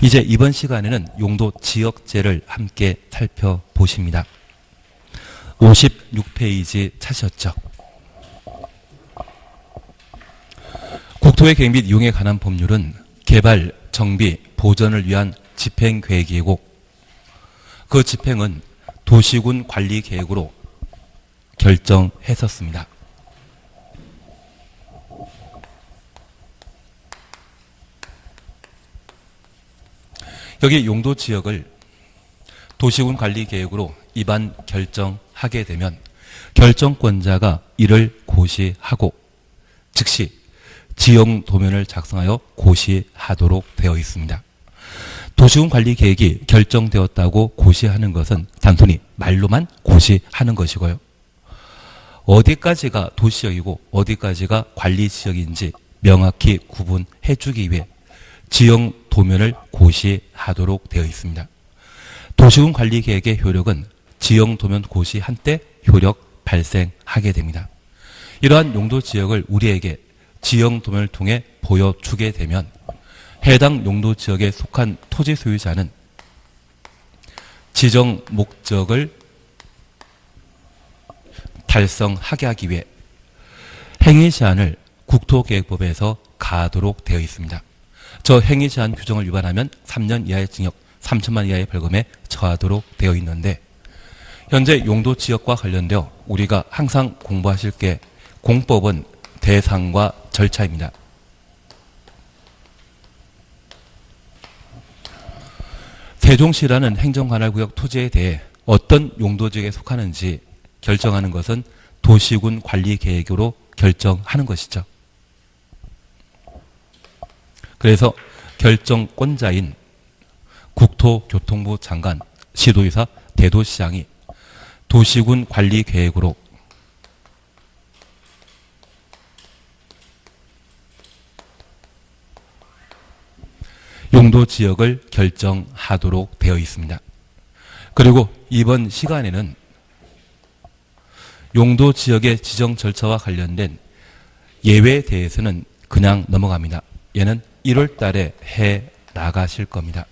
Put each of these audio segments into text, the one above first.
이제 이번 시간에는 용도 지역제를 함께 살펴보십니다. 56페이지 찾으셨죠? 국토의 계획 및 이용에 관한 법률은 개발, 정비, 보전을 위한 집행계획이고 그 집행은 도시군 관리계획으로 결정했었습니다. 여기 용도지역을 도시군 관리계획으로 입안 결정하게 되면 결정권자가 이를 고시하고 즉시 지형도면을 작성하여 고시하도록 되어 있습니다. 도시군 관리계획이 결정되었다고 고시하는 것은 단순히 말로만 고시하는 것이고요. 어디까지가 도시지역이고 어디까지가 관리지역인지 명확히 구분해 주기 위해 지형도면을 고시하도록 되어 있습니다. 도시군 관리계획의 효력은 지형도면 고시한 때 효력 발생하게 됩니다. 이러한 용도지역을 우리에게 지형도면을 통해 보여주게 되면 해당 용도지역에 속한 토지 소유자는 지정 목적을 달성하게 하기 위해 행위제한을 국토계획법에서 가하도록 되어 있습니다. 저 행위제한 규정을 위반하면 3년 이하의 징역, 3천만 이하의 벌금에 처하도록 되어 있는데 현재 용도지역과 관련되어 우리가 항상 공부하실 게 공법은 대상과 절차입니다. 세종시라는 행정관할구역 토지에 대해 어떤 용도지역에 속하는지 결정하는 것은 도시군 관리계획으로 결정하는 것이죠. 그래서 결정권자인 국토교통부 장관, 시도의사, 대도시장이 도시군 관리계획으로 용도지역을 결정하도록 되어 있습니다. 그리고 이번 시간에는 용도지역의 지정 절차와 관련된 예외에 대해서는 그냥 넘어갑니다. 얘는 1월 달에 해 나가실 겁니다.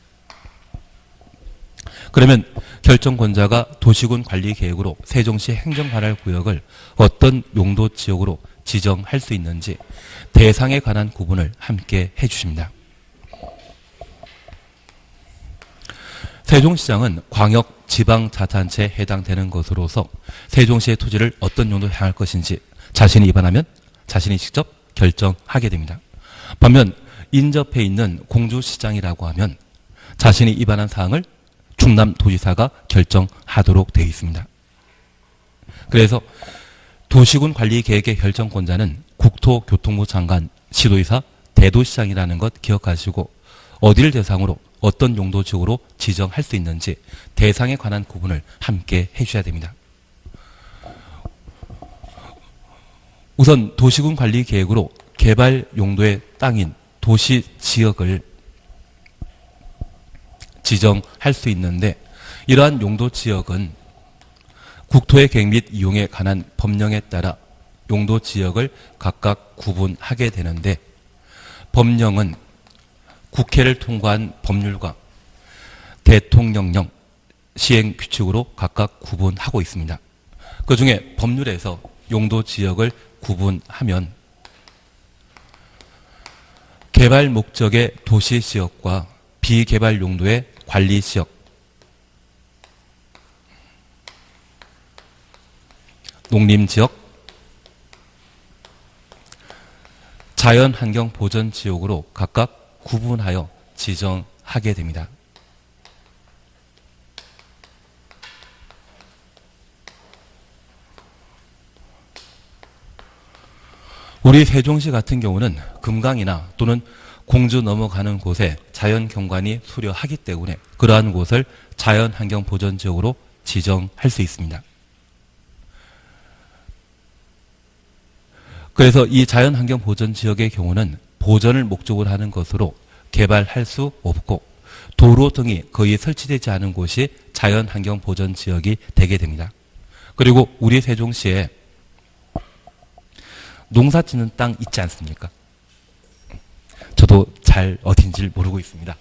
그러면 결정권자가 도시군 관리계획으로 세종시 행정관할구역을 어떤 용도지역으로 지정할 수 있는지 대상에 관한 구분을 함께 해주십니다. 세종시장은 광역 지방자치단체에 해당되는 것으로서 세종시의 토지를 어떤 용도로 향할 것인지 자신이 입안하면 자신이 직접 결정하게 됩니다. 반면 인접해 있는 공주시장이라고 하면 자신이 입안한 사항을 충남도지사가 결정하도록 되어 있습니다. 그래서 도시군 관리계획의 결정권자는 국토교통부 장관, 시도의사, 대도시장이라는 것 기억하시고 어디를 대상으로 어떤 용도지역으로 지정할 수 있는지 대상에 관한 구분을 함께 해주셔야 됩니다. 우선 도시군 관리계획으로 개발 용도의 땅인 도시지역을 지정할 수 있는데 이러한 용도지역은 국토의 계획 및 이용에 관한 법령에 따라 용도지역을 각각 구분하게 되는데 법령은 국회를 통과한 법률과 대통령령, 시행규칙으로 각각 구분하고 있습니다. 그중에 법률에서 용도지역을 구분하면 개발 목적의 도시지역과 비개발 용도의 관리지역, 농림지역, 자연환경보전지역으로 각각 구분하여 지정하게 됩니다. 우리 세종시 같은 경우는 금강이나 또는 공주 넘어가는 곳에 자연경관이 수려하기 때문에 그러한 곳을 자연환경보전지역으로 지정할 수 있습니다. 그래서 이 자연환경보전지역의 경우는 보전을 목적으로 하는 것으로 개발할 수 없고 도로 등이 거의 설치되지 않은 곳이 자연환경보전지역이 되게 됩니다. 그리고 우리 세종시에 농사 짓는 땅 있지 않습니까? 저도 잘 어딘지를 모르고 있습니다.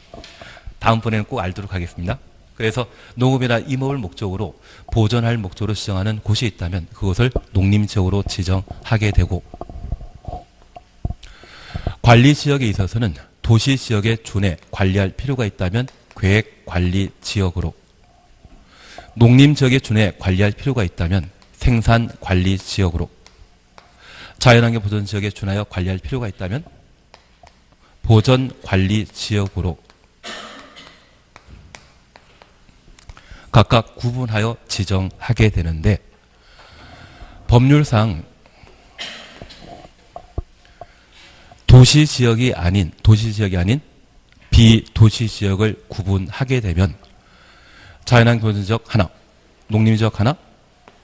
다음번에는 꼭 알도록 하겠습니다. 그래서 농업이나 임업을 목적으로 보존할 목적으로 지정하는 곳이 있다면 그것을 농림지역으로 지정하게 되고, 관리지역에 있어서는 도시지역에 준해 관리할 필요가 있다면 계획관리지역으로, 농림지역에 준해 관리할 필요가 있다면 생산관리지역으로, 자연환경 보존지역에 준하여 관리할 필요가 있다면 보전관리지역으로 각각 구분하여 지정하게 되는데, 법률상 도시지역이 아닌 비도시지역을 구분하게 되면 자연환경 보존지역 하나, 농림지역 하나,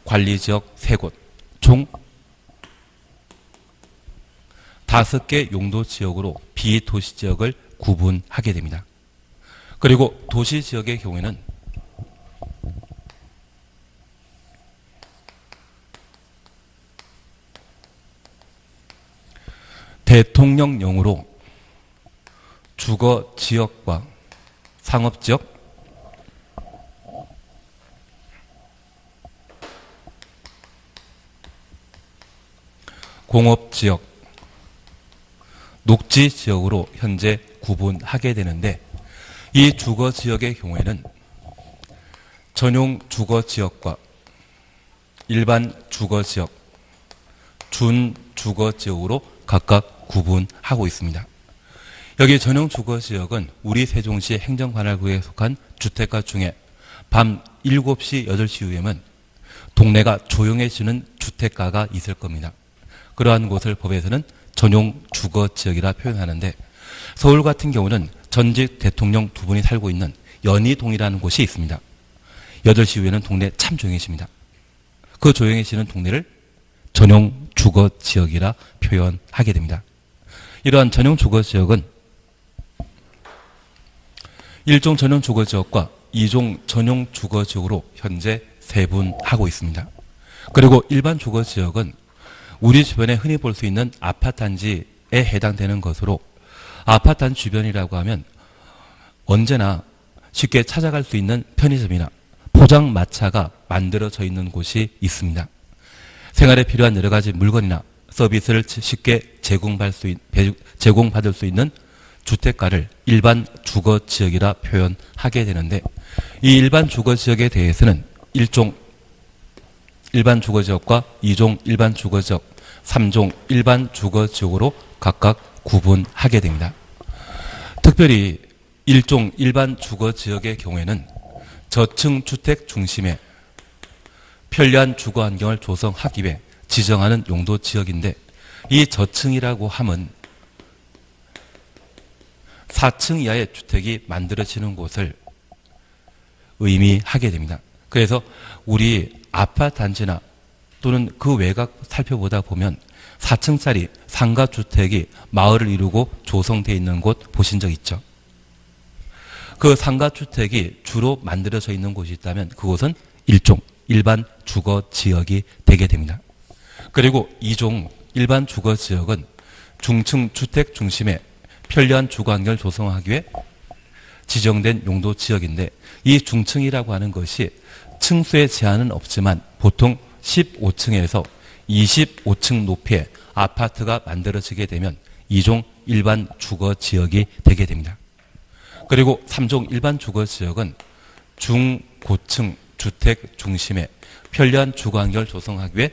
관리지역 3곳, 총 5개 용도지역으로 비도시지역을 구분하게 됩니다. 그리고 도시지역의 경우에는 대통령령으로 주거지역과 상업지역, 공업지역, 녹지지역으로 현재 구분하게 되는데, 이 주거지역의 경우에는 전용 주거지역과 일반 주거지역, 준주거지역으로 각각 구분하고 있습니다. 여기 전용 주거지역은 우리 세종시 행정관할구에 속한 주택가 중에 밤 7시, 8시 이후에는 동네가 조용해지는 주택가가 있을 겁니다. 그러한 곳을 법에서는 전용 주거지역이라 표현하는데, 서울 같은 경우는 전직 대통령 2분이 살고 있는 연희동이라는 곳이 있습니다. 8시 이후에는 동네 참 조용해집니다. 그 조용해지는 동네를 전용 주거지역이라 표현하게 됩니다. 이러한 전용 주거지역은 1종 전용 주거지역과 2종 전용 주거지역으로 현재 세분하고 있습니다. 그리고 일반 주거지역은 우리 주변에 흔히 볼 수 있는 아파트단지에 해당되는 것으로, 아파트단지 주변이라고 하면 언제나 쉽게 찾아갈 수 있는 편의점이나 포장마차가 만들어져 있는 곳이 있습니다. 생활에 필요한 여러 가지 물건이나 서비스를 쉽게 제공받을 수 있는 주택가를 일반 주거지역이라 표현하게 되는데, 이 일반 주거지역에 대해서는 1종 일반 주거지역과 2종 일반 주거지역, 3종 일반 주거지역으로 각각 구분하게 됩니다. 특별히 1종 일반 주거지역의 경우에는 저층 주택 중심의 편리한 주거 환경을 조성하기 위해 지정하는 용도 지역인데, 이 저층이라고 함은 4층 이하의 주택이 만들어지는 곳을 의미하게 됩니다. 그래서 우리 아파트 단지나 또는 그 외곽 살펴보다 보면 4층짜리 상가주택이 마을을 이루고 조성되어 있는 곳 보신 적 있죠? 그 상가주택이 주로 만들어져 있는 곳이 있다면 그곳은 1종 일반 주거지역이 되게 됩니다. 그리고 2종 일반 주거지역은 중층 주택 중심의 편리한 주거환경을 조성하기 위해 지정된 용도지역인데, 이 중층이라고 하는 것이 층수의 제한은 없지만 보통 15층에서 25층 높이의 아파트가 만들어지게 되면 2종 일반 주거지역이 되게 됩니다. 그리고 3종 일반 주거지역은 중고층 주택 중심의 편리한 주거환경을 조성하기 위해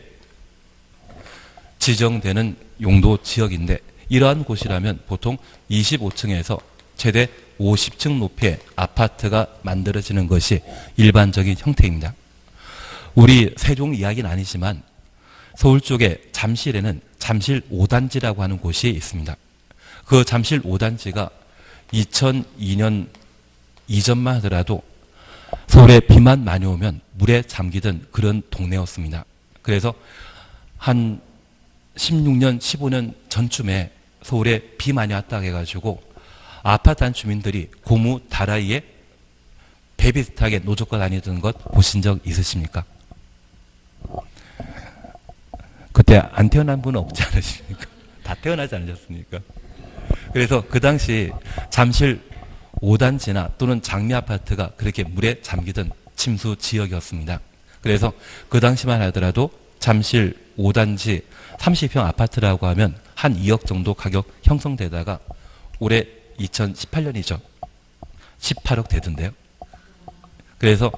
지정되는 용도지역인데, 이러한 곳이라면 보통 25층에서 최대 50층 높이의 아파트가 만들어지는 것이 일반적인 형태입니다. 우리 세종 이야기는 아니지만 서울 쪽에 잠실에는 잠실 5단지라고 하는 곳이 있습니다. 그 잠실 5단지가 2002년 이전만 하더라도 서울에 비만 많이 오면 물에 잠기던 그런 동네였습니다. 그래서 한 16년, 15년 전쯤에 서울에 비 많이 왔다고 해가지고 아파트 한 주민들이 고무 다라이에 배 비슷하게 노젓고 다니던 것 보신 적 있으십니까? 그때 안 태어난 분은 없지 않으십니까? 다 태어나지 않으셨습니까? 그래서 그 당시 잠실 5단지나 또는 장미 아파트가 그렇게 물에 잠기던 침수 지역이었습니다. 그래서 그 당시만 하더라도 잠실 5단지 30평 아파트라고 하면 한 2억 정도 가격 형성되다가 올해 2018년이죠. 18억 되던데요. 그래서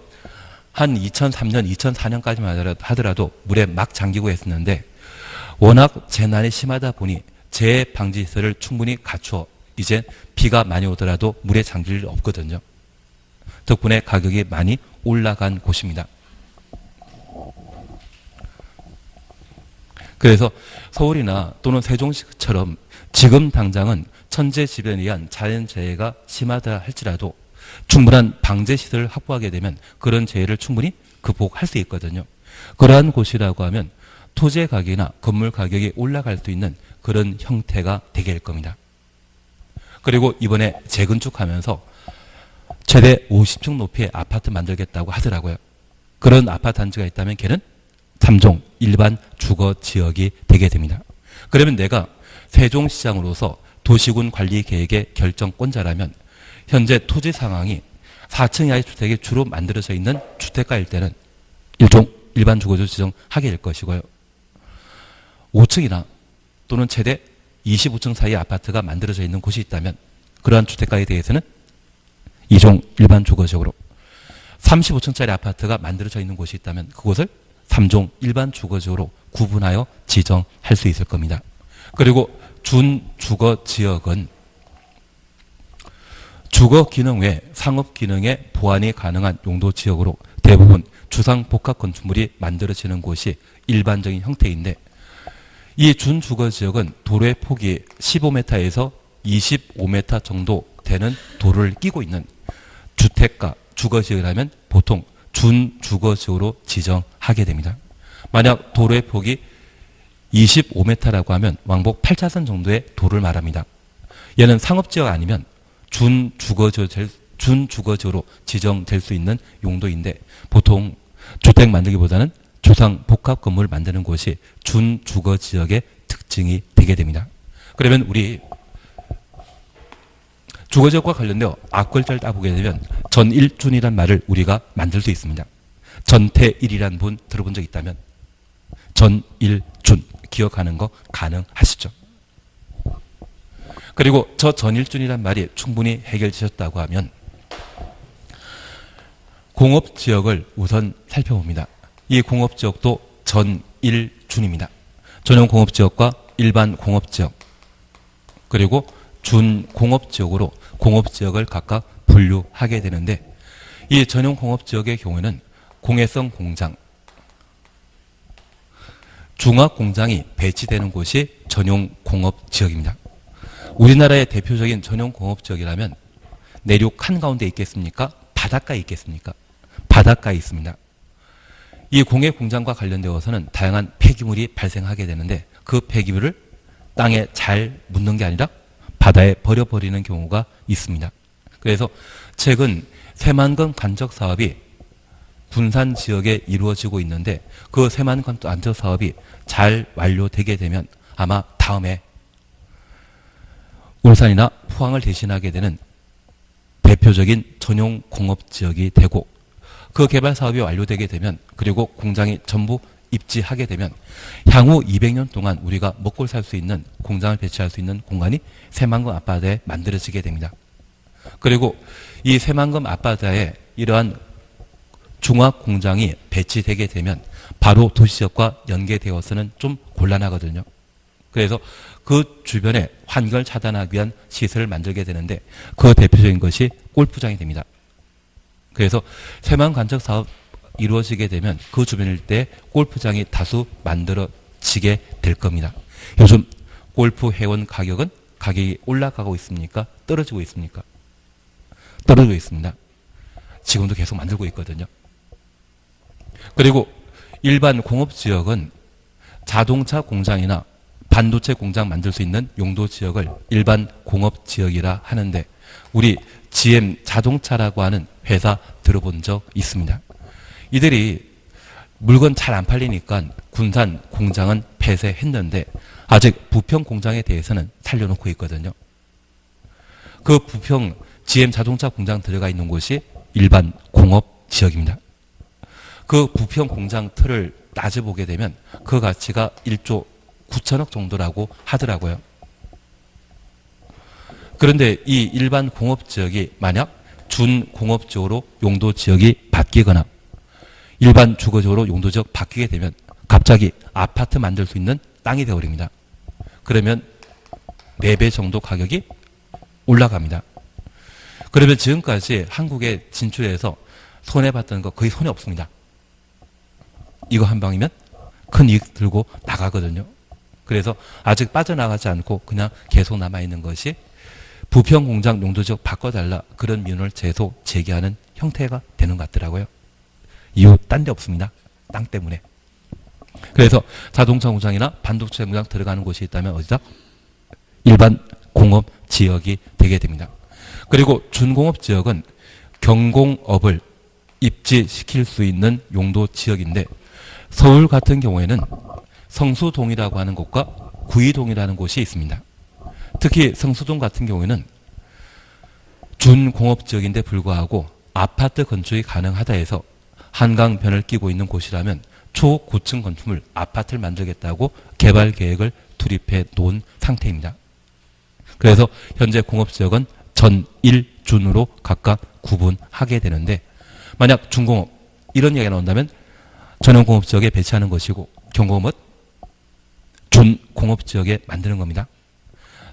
한 2003년, 2004년까지만 하더라도 물에 막 잠기고 했었는데 워낙 재난이 심하다 보니 재해 방지 시설을 충분히 갖추어 이제 비가 많이 오더라도 물에 잠길 일 없거든요. 덕분에 가격이 많이 올라간 곳입니다. 그래서 서울이나 또는 세종시처럼 지금 당장은 천재지변에 의한 자연재해가 심하다 할지라도 충분한 방제시설을 확보하게 되면 그런 재해를 충분히 극복할 수 있거든요. 그러한 곳이라고 하면 토지의 가격이나 건물 가격이 올라갈 수 있는 그런 형태가 되게 될 겁니다. 그리고 이번에 재건축하면서 최대 50층 높이의 아파트 만들겠다고 하더라고요. 그런 아파트 단지가 있다면 걔는 3종 일반 주거 지역이 되게 됩니다. 그러면 내가 세종시장으로서 도시군 관리 계획의 결정권자라면 현재 토지 상황이 4층 이하의 주택이 주로 만들어져 있는 주택가일 때는 일종 일반 주거지로 지정하게 될 것이고요. 5층이나 또는 최대 25층 사이의 아파트가 만들어져 있는 곳이 있다면 그러한 주택가에 대해서는 2종 일반 주거지역으로 35층짜리 아파트가 만들어져 있는 곳이 있다면 그곳을 3종 일반 주거지역으로 구분하여 지정할 수 있을 겁니다. 그리고 준주거지역은 주거 기능 외 상업 기능의 보완이 가능한 용도 지역으로 대부분 주상복합 건축물이 만들어지는 곳이 일반적인 형태인데 이 준주거지역은 도로의 폭이 15m에서 25m 정도 되는 도로를 끼고 있는 주택가, 주거지역이라면 보통 준주거지역으로 지정하게 됩니다. 만약 도로의 폭이 25m라고 하면 왕복 8차선 정도의 도로를 말합니다. 얘는 상업지역 아니면 준주거지역으로 지정될 수 있는 용도인데 보통 주택 만들기보다는 주상복합 건물을 만드는 곳이 준주거지역의 특징이 되게 됩니다. 그러면 우리 주거지역과 관련되어 앞글자를 따보게 되면 전일준이란 말을 우리가 만들 수 있습니다. 전태일이란 분 들어본 적 있다면 전일준 기억하는 거 가능하시죠? 그리고 저 전일준이란 말이 충분히 해결되셨다고 하면 공업지역을 우선 살펴봅니다. 이 공업지역도 전일준입니다. 전용 공업지역과 일반 공업지역 그리고 준공업지역으로 공업지역을 각각 분류하게 되는데 이 전용 공업지역의 경우에는 공해성 공장, 중화공장이 배치되는 곳이 전용 공업지역입니다. 우리나라의 대표적인 전용 공업지역이라면 내륙 한가운데 있겠습니까? 바닷가에 있겠습니까? 바닷가에 있습니다. 이 공해공장과 관련되어서는 다양한 폐기물이 발생하게 되는데 그 폐기물을 땅에 잘 묻는 게 아니라 바다에 버려버리는 경우가 있습니다. 그래서 최근 새만금 간척 사업이 군산 지역에 이루어지고 있는데 그 새만금 간척 사업이 잘 완료되게 되면 아마 다음에 울산이나 포항을 대신하게 되는 대표적인 전용 공업지역이 되고 그 개발 사업이 완료되게 되면 그리고 공장이 전부 입지하게 되면 향후 200년 동안 우리가 먹고 살 수 있는 공장을 배치할 수 있는 공간이 새만금 앞바다에 만들어지게 됩니다. 그리고 이 새만금 앞바다에 이러한 중화공장이 배치되게 되면 바로 도시지역과 연계되어서는 좀 곤란하거든요. 그래서 그 주변에 환경을 차단하기 위한 시설을 만들게 되는데 그 대표적인 것이 골프장이 됩니다. 그래서 새만금 간척 사업 이루어지게 되면 그 주변 일대에 골프장이 다수 만들어지게 될 겁니다. 요즘 골프 회원 가격이 올라가고 있습니까? 떨어지고 있습니까? 떨어지고 있습니다. 지금도 계속 만들고 있거든요. 그리고 일반 공업지역은 자동차 공장이나 반도체 공장 만들 수 있는 용도 지역을 일반 공업지역이라 하는데 우리 GM 자동차라고 하는 회사 들어본 적 있습니다. 이들이 물건 잘 안 팔리니까 군산 공장은 폐쇄했는데 아직 부평 공장에 대해서는 살려놓고 있거든요. 그 부평 GM 자동차 공장 들어가 있는 곳이 일반 공업 지역입니다. 그 부평 공장 틀을 따져보게 되면 그 가치가 1조 9천억 정도라고 하더라고요. 그런데 이 일반 공업 지역이 만약 준공업 지역으로 용도 지역이 바뀌거나 일반 주거 지역으로 용도 지역 바뀌게 되면 갑자기 아파트 만들 수 있는 땅이 되어버립니다. 그러면 4배 정도 가격이 올라갑니다. 그러면 지금까지 한국에 진출해서 손해봤던 거 거의 손해 없습니다. 이거 한 방이면 큰 이익 들고 나가거든요. 그래서 아직 빠져나가지 않고 그냥 계속 남아있는 것이 부평 공장 용도지역 바꿔달라 그런 민원을 계속 제기하는 형태가 되는 것 같더라고요. 이유 딴 데 없습니다. 땅 때문에. 그래서 자동차 공장이나 반도체 공장 들어가는 곳이 있다면 어디다? 일반 공업 지역이 되게 됩니다. 그리고 준공업 지역은 경공업을 입지시킬 수 있는 용도 지역인데 서울 같은 경우에는 성수동이라고 하는 곳과 구이동이라는 곳이 있습니다. 특히 성수동 같은 경우에는 준공업 지역인데 불구하고 아파트 건축이 가능하다 해서 한강변을 끼고 있는 곳이라면 초고층 건축물 아파트를 만들겠다고 개발 계획을 투입해 놓은 상태입니다. 그래서 현재 공업지역은 전 1준으로 각각 구분하게 되는데 만약 준공업 이런 이야기가 나온다면 전용공업지역에 배치하는 것이고 경공업은 준공업지역에 만드는 겁니다.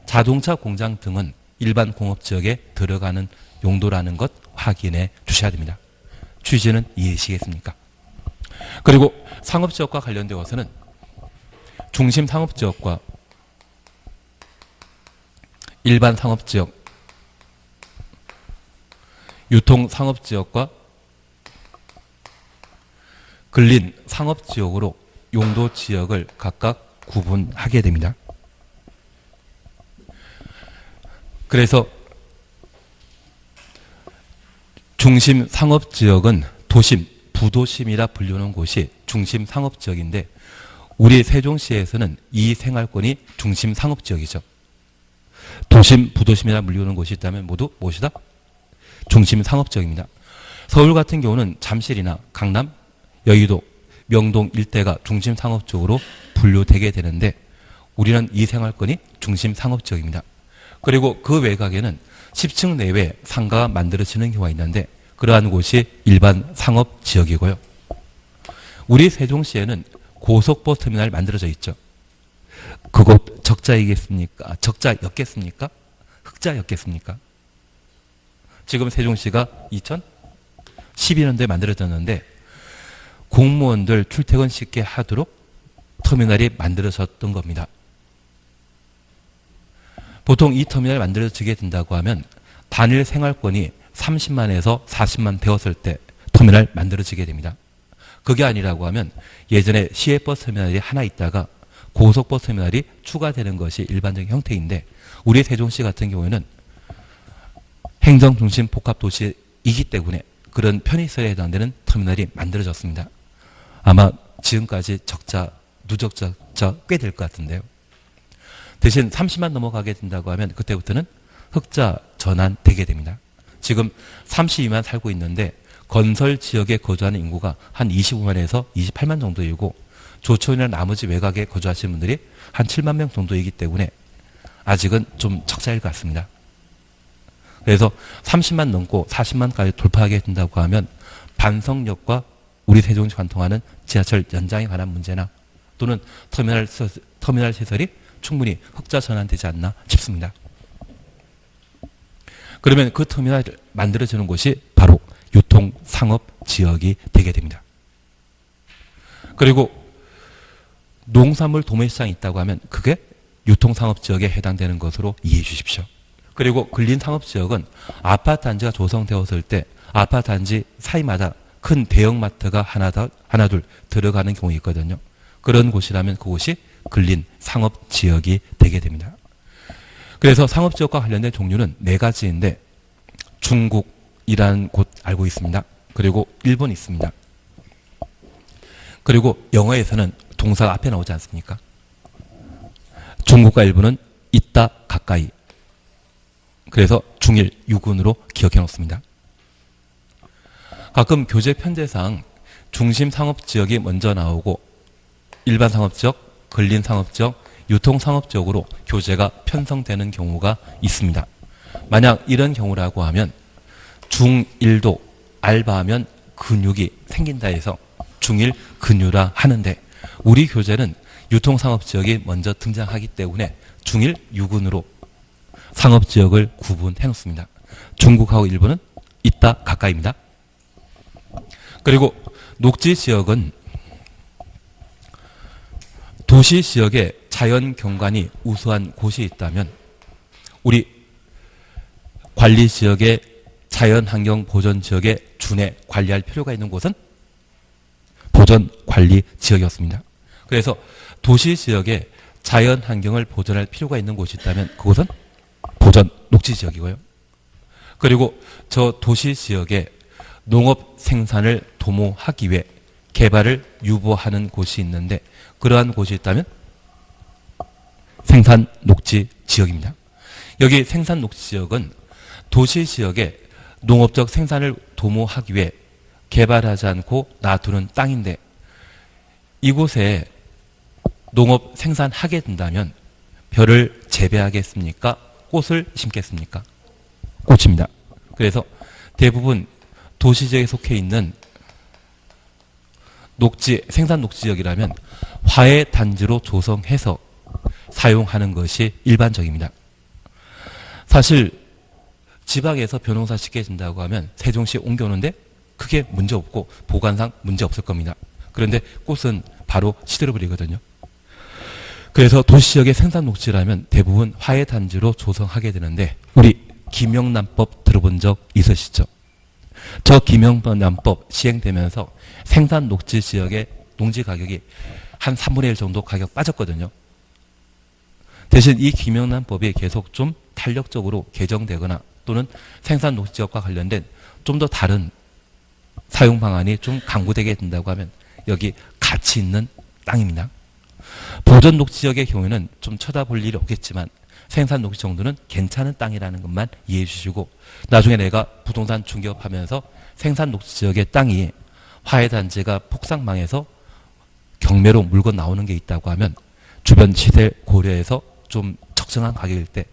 자동차 공장 등은 일반 공업지역에 들어가는 용도라는 것 확인해 주셔야 됩니다. 취지는 이해하시겠습니까? 그리고 상업지역과 관련되어서는 중심 상업지역과 일반 상업지역, 유통 상업지역과 근린 상업지역으로 용도 지역을 각각 구분하게 됩니다. 그래서 중심 상업지역은 도심, 부도심이라 불리는 곳이 중심 상업지역인데 우리 세종시에서는 이 생활권이 중심 상업지역이죠. 도심, 부도심이라 불리는 곳이 있다면 모두 무엇이다? 중심 상업지역입니다. 서울 같은 경우는 잠실이나 강남, 여의도, 명동 일대가 중심 상업지역으로 분류되게 되는데 우리는 이 생활권이 중심 상업지역입니다. 그리고 그 외곽에는 10층 내외 상가가 만들어지는 경우가 있는데 그러한 곳이 일반 상업지역이고요. 우리 세종시에는 고속버스 터미널이 만들어져 있죠. 그곳 적자이겠습니까? 적자였겠습니까? 흑자였겠습니까? 지금 세종시가 2012년도에 만들어졌는데 공무원들 출퇴근 쉽게 하도록 터미널이 만들어졌던 겁니다. 보통 이 터미널이 만들어지게 된다고 하면 단일 생활권이 30만에서 40만 되었을 때 터미널 만들어지게 됩니다. 그게 아니라고 하면 예전에 시외버스 터미널이 하나 있다가 고속버스 터미널이 추가되는 것이 일반적인 형태인데 우리 세종시 같은 경우에는 행정중심 복합도시이기 때문에 그런 편의시설에 해당되는 터미널이 만들어졌습니다. 아마 지금까지 적자, 누적 적자 꽤 될 것 같은데요. 대신 30만 넘어가게 된다고 하면 그때부터는 흑자 전환되게 됩니다. 지금 32만 살고 있는데 건설 지역에 거주하는 인구가 한 25만에서 28만 정도이고 조촌이나 나머지 외곽에 거주하시는 분들이 한 7만 명 정도이기 때문에 아직은 좀 적자일 것 같습니다. 그래서 30만 넘고 40만까지 돌파하게 된다고 하면 반성역과 우리 세종시 관통하는 지하철 연장에 관한 문제나 또는 터미널 시설이 충분히 흑자 전환되지 않나 싶습니다. 그러면 그 터미널을 만들어지는 곳이 바로 유통상업지역이 되게 됩니다. 그리고 농산물 도매시장이 있다고 하면 그게 유통상업지역에 해당되는 것으로 이해해 주십시오. 그리고 근린상업지역은 아파트 단지가 조성되었을 때 아파트 단지 사이마다 큰 대형마트가 하나 둘 들어가는 경우가 있거든요. 그런 곳이라면 그곳이 근린상업지역이 되게 됩니다. 그래서 상업지역과 관련된 종류는 4가지인데 중국이라는 곳 알고 있습니다. 그리고 일본 있습니다. 그리고 영어에서는 동사가 앞에 나오지 않습니까? 중국과 일본은 있다 가까이. 그래서 중일 유군으로 기억해 놓습니다. 가끔 교재 편제상 중심 상업지역이 먼저 나오고 일반 상업지역, 근린 상업지역, 유통 상업지역으로 교재가 편성되는 경우가 있습니다. 만약 이런 경우라고 하면 중1도 알바하면 근육이 생긴다 해서 중일 근유라 하는데 우리 교재는 유통 상업지역이 먼저 등장하기 때문에 중일 유군으로 상업지역을 구분해 놓습니다. 중국하고 일본은 있다 가까이입니다. 그리고 녹지지역은 도시지역에 자연경관이 우수한 곳이 있다면 우리 관리지역의 자연환경보전지역에 준해 관리할 필요가 있는 곳은 보전관리지역이었습니다. 그래서 도시지역에 자연환경을 보존할 필요가 있는 곳이 있다면 그곳은 보전녹지지역이고요. 그리고 저 도시지역에 농업 생산을 도모하기 위해 개발을 유보하는 곳이 있는데 그러한 곳이 있다면 생산녹지지역입니다. 여기 생산녹지지역은 도시지역에 농업적 생산을 도모하기 위해 개발하지 않고 놔두는 땅인데 이곳에 농업 생산하게 된다면 벼를 재배하겠습니까? 꽃을 심겠습니까? 꽃입니다. 그래서 대부분 도시지역에 속해 있는 녹지, 생산 녹지지역이라면 화훼 단지로 조성해서 사용하는 것이 일반적입니다. 사실 지방에서 벼농사 짓게 된다고 하면 세종시에 옮겨오는데 크게 문제 없고 보관상 문제 없을 겁니다. 그런데 꽃은 바로 시들어버리거든요. 그래서 도시지역의 생산 녹지라면 대부분 화훼 단지로 조성하게 되는데 우리 김영란법 들어본 적 있으시죠? 저 김영란법 시행되면서 생산 녹지 지역의 농지 가격이 한 3분의 1 정도 가격 빠졌거든요. 대신 이 김영란법이 계속 좀 탄력적으로 개정되거나 또는 생산 녹지 지역과 관련된 좀 더 다른 사용 방안이 좀 강구되게 된다고 하면 여기 가치 있는 땅입니다. 보전 녹지 지역의 경우에는 좀 쳐다볼 일이 없겠지만 생산 녹지 정도는 괜찮은 땅이라는 것만 이해해 주시고 나중에 내가 부동산 중개업하면서 생산 녹지 지역의 땅이 화훼 단지가 폭삭망해서 경매로 물건 나오는 게 있다고 하면 주변 시세 고려해서 좀 적정한 가격일 때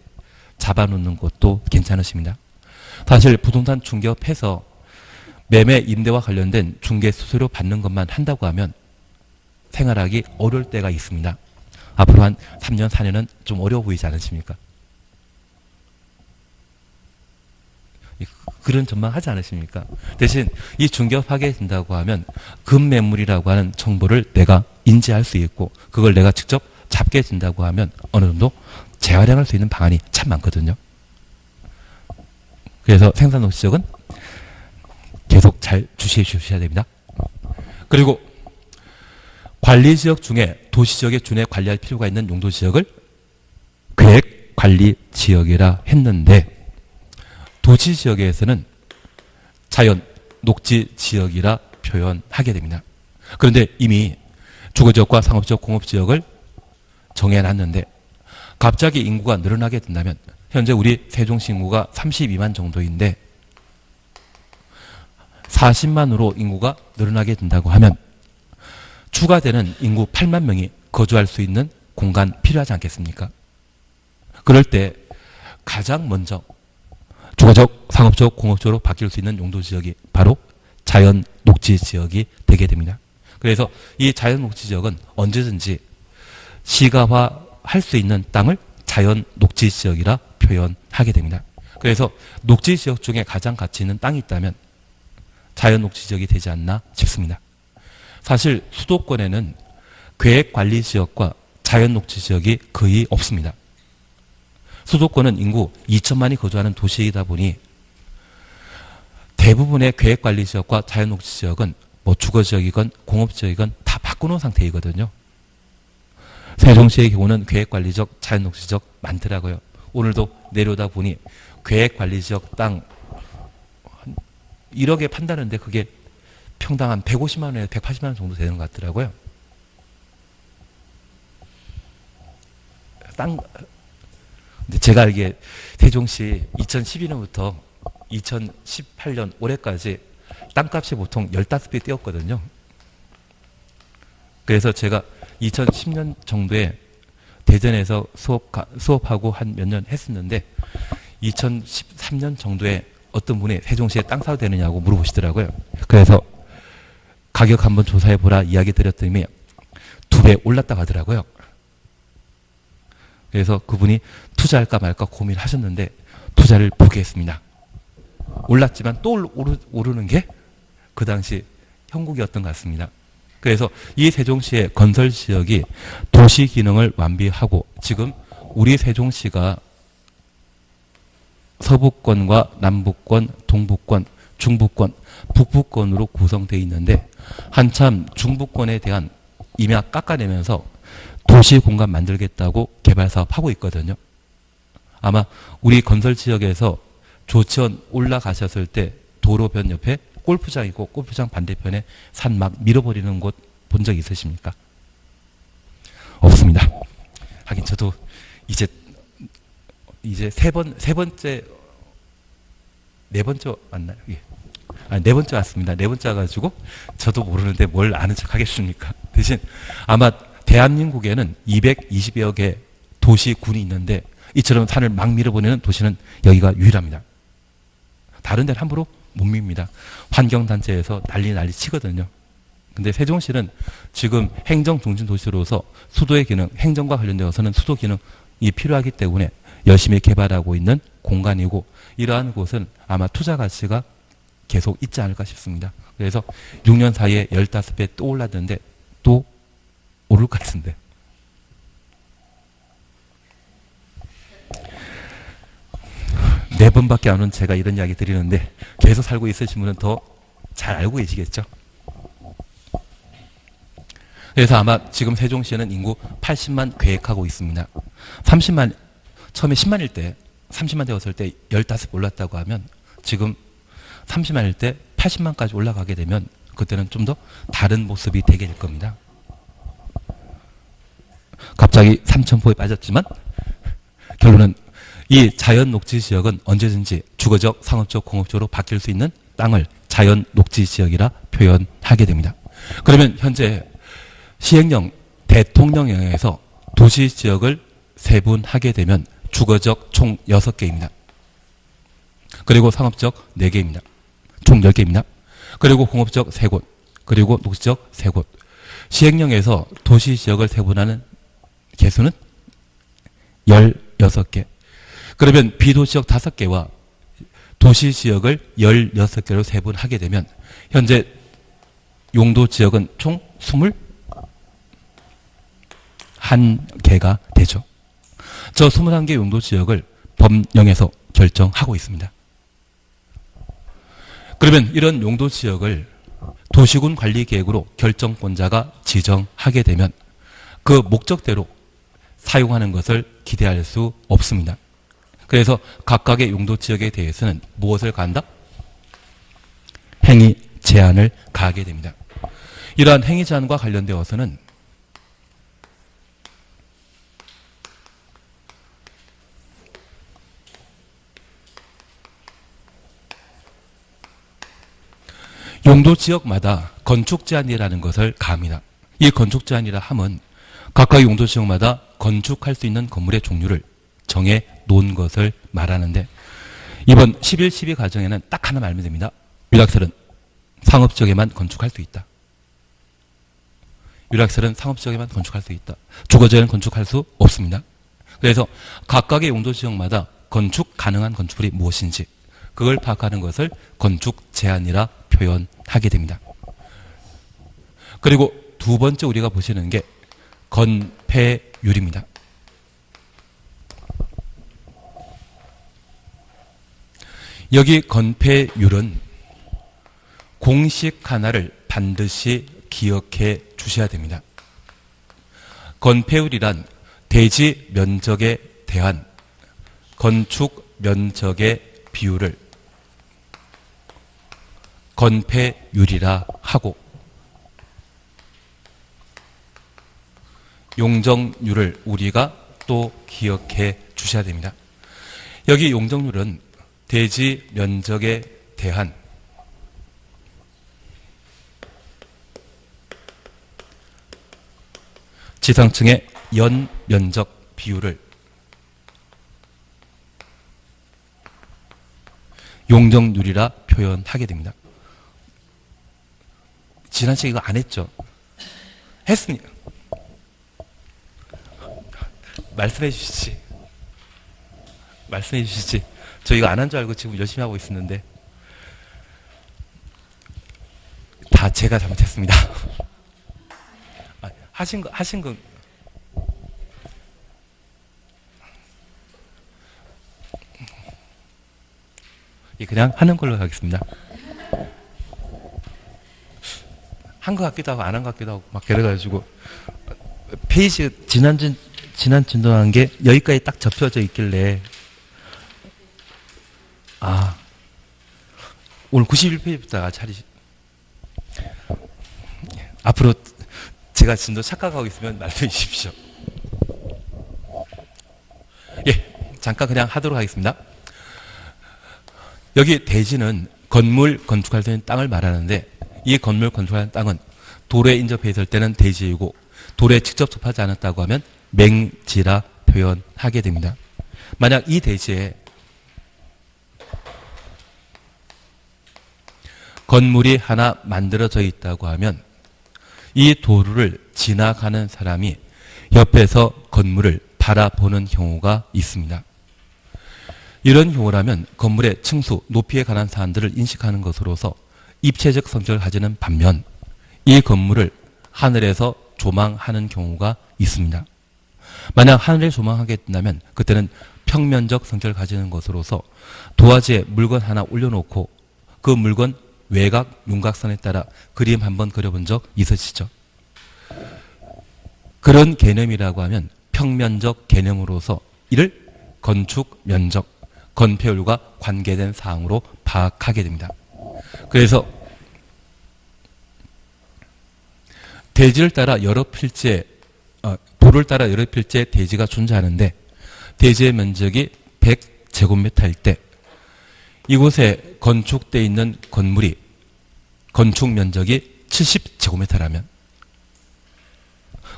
잡아놓는 것도 괜찮으십니다. 사실 부동산 중개업해서 매매 임대와 관련된 중개 수수료 받는 것만 한다고 하면 생활하기 어려울 때가 있습니다. 앞으로 한 3년, 4년은 좀 어려워 보이지 않으십니까? 그런 전망 하지 않으십니까? 대신 이 중개업하게 된다고 하면 급매물이라고 하는 정보를 내가 인지할 수 있고 그걸 내가 직접 잡게 된다고 하면 어느 정도 재활용할 수 있는 방안이 참 많거든요. 그래서 생산녹지 지역은 계속 잘 주시해 주셔야 됩니다. 그리고 관리지역 중에 도시지역에 준해 관리할 필요가 있는 용도지역을 계획관리지역이라 했는데 도시지역에서는 자연 녹지지역이라 표현하게 됩니다. 그런데 이미 주거지역과 상업지역, 공업지역을 정해놨는데 갑자기 인구가 늘어나게 된다면 현재 우리 세종시 인구가 32만 정도인데 40만으로 인구가 늘어나게 된다고 하면 추가되는 인구 8만 명이 거주할 수 있는 공간 필요하지 않겠습니까? 그럴 때 가장 먼저 주거적, 상업적, 공업적으로 바뀔 수 있는 용도지역이 바로 자연 녹지지역이 되게 됩니다. 그래서 이 자연 녹지지역은 언제든지 시가화할 수 있는 땅을 자연 녹지지역이라 표현하게 됩니다. 그래서 녹지지역 중에 가장 가치 있는 땅이 있다면 자연 녹지지역이 되지 않나 싶습니다. 사실 수도권에는 계획관리지역과 자연 녹지지역이 거의 없습니다. 수도권은 인구 2천만이 거주하는 도시이다 보니 대부분의 계획관리지역과 자연 녹지지역은 뭐 주거지역이건 공업지역이건 다 바꿔놓은 상태이거든요. 세종시의 경우는 계획관리지역, 자연 녹지지역 많더라고요. 오늘도 내려오다 보니 계획관리지역 땅 1억에 판다는데 그게 평당 한 150만 원에서 180만 원 정도 되는 것 같더라고요. 근데 제가 알기에 세종시 2012년부터 2018년 올해까지 땅값이 보통 15배 뛰었거든요. 그래서 제가 2010년 정도에 대전에서 수업하고 한 몇 년 했었는데 2013년 정도에 어떤 분이 세종시에 땅 사도 되느냐고 물어보시더라고요. 그래서 가격 한번 조사해보라 이야기 드렸더니 2배 올랐다고 하더라고요. 그래서 그분이 투자할까 말까 고민하셨는데 투자를 포기했습니다. 올랐지만 또 오르는 게 그 당시 형국이었던 것 같습니다. 그래서 이 세종시의 건설 지역이 도시 기능을 완비하고 지금 우리 세종시가 서부권과 남부권, 동부권, 중부권, 북부권으로 구성되어 있는데 한참 중부권에 대한 임약 깎아내면서 도시 공간 만들겠다고 개발 사업하고 있거든요. 아마 우리 건설 지역에서 조치원 올라가셨을 때 도로변 옆에 골프장 있고 골프장 반대편에 산 막 밀어버리는 곳 본 적 있으십니까? 없습니다. 하긴 저도 이제 네 번째 맞나요? 예. 네 번째 왔습니다. 네 번째 와가지고 저도 모르는데 뭘 아는 척 하겠습니까? 대신 아마 대한민국에는 220여 개 도시군이 있는데 이처럼 산을 막 밀어버리는 도시는 여기가 유일합니다. 다른 데는 함부로 못 밉니다. 환경단체에서 난리 치거든요. 근데 세종시는 지금 행정 중심 도시로서 수도의 기능, 행정과 관련되어서는 수도 기능이 필요하기 때문에 열심히 개발하고 있는 공간이고 이러한 곳은 아마 투자 가치가 계속 있지 않을까 싶습니다. 그래서 6년 사이에 15배 또 올랐는데 또 오를 것 같은데. 네 번밖에 안 온 제가 이런 이야기 드리는데 계속 살고 있으신 분은 더 잘 알고 계시겠죠. 그래서 아마 지금 세종시에는 인구 80만 계획하고 있습니다. 30만, 처음에 10만일 때 30만 되었을 때 15배 올랐다고 하면 지금 30만일 때 80만까지 올라가게 되면 그때는 좀 더 다른 모습이 되게 될 겁니다. 갑자기 삼천포에 빠졌지만 결론은 이 자연 녹지 지역은 언제든지 주거적, 상업적, 공업적으로 바뀔 수 있는 땅을 자연 녹지 지역이라 표현하게 됩니다. 그러면 현재 시행령 대통령령에서 도시 지역을 세분하게 되면 주거적 총 6개입니다. 그리고 상업적 4개입니다. 총 10개입니다. 그리고 공업적 3곳, 그리고 녹지적 3곳. 시행령에서 도시 지역을 세분하는 개수는 16개. 그러면 비도시적 5개와 도시 지역을 16개로 세분하게 되면 현재 용도 지역은 총 21개가 되죠. 저 21개 용도 지역을 법령에서 결정하고 있습니다. 그러면 이런 용도 지역을 도시군 관리 계획으로 결정권자가 지정하게 되면 그 목적대로 사용하는 것을 기대할 수 없습니다. 그래서 각각의 용도 지역에 대해서는 무엇을 가한다? 행위 제한을 가하게 됩니다. 이러한 행위 제한과 관련되어서는 용도 지역마다 건축 제한이라는 것을 가합니다. 이 건축 제한이라 함은 각각 용도 지역마다 건축할 수 있는 건물의 종류를 정해 놓은 것을 말하는데 이번 11.12 과정에는 딱 하나 말면 됩니다. 유락설은 상업지역에만 건축할 수 있다. 유락설은 상업지역에만 건축할 수 있다. 주거지역에는 건축할 수 없습니다. 그래서 각각의 용도 지역마다 건축 가능한 건축물이 무엇인지 그걸 파악하는 것을 건축 제한이라 표현하게 됩니다. 그리고 두 번째 우리가 보시는 게 건폐율입니다. 여기 건폐율은 공식 하나를 반드시 기억해 주셔야 됩니다. 건폐율이란 대지 면적에 대한 건축 면적의 비율을 건폐율이라 하고 용적률을 우리가 또 기억해 주셔야 됩니다. 여기 용적률은 대지 면적에 대한 지상층의 연면적 비율을 용적률이라 표현하게 됩니다. 지난 시간에 이거 안 했죠? 했습니다. 말씀해 주시지. 말씀해 주시지. 저 이거 안 한 줄 알고 지금 열심히 하고 있었는데 다 제가 잘못했습니다. 하신 거 그냥 하는 걸로 하겠습니다. 한 것 같기도 하고 안 한 것 같기도 하고 막 그래가지고 페이지 지난 진도한 게 여기까지 딱 접혀져 있길래 오늘 91페이지부터 차리시 앞으로 제가 진도 착각하고 있으면 말씀해 주십시오. 예, 잠깐 그냥 하도록 하겠습니다. 여기 대지는 건물 건축할 수 있는 땅을 말하는데 이 건물 건축하는 땅은 도로에 인접해 있을 때는 대지이고 도로에 직접 접하지 않았다고 하면 맹지라 표현하게 됩니다. 만약 이 대지에 건물이 하나 만들어져 있다고 하면 이 도로를 지나가는 사람이 옆에서 건물을 바라보는 경우가 있습니다. 이런 경우라면 건물의 층수, 높이에 관한 사안들을 인식하는 것으로서 입체적 성격을 가지는 반면 이 건물을 하늘에서 조망하는 경우가 있습니다. 만약 하늘에 조망하게 된다면 그때는 평면적 성격을 가지는 것으로서 도화지에 물건 하나 올려놓고 그 물건 외곽, 윤곽선에 따라 그림 한번 그려본 적 있으시죠? 그런 개념이라고 하면 평면적 개념으로서 이를 건축 면적, 건폐율과 관계된 사항으로 파악하게 됩니다. 그래서 대지를 따라 여러 필지에 도를 따라 여러 필지에 대지가 존재하는데 대지의 면적이 100제곱미터일 때 이곳에 건축되어 있는 건물이 건축 면적이 70제곱미터라면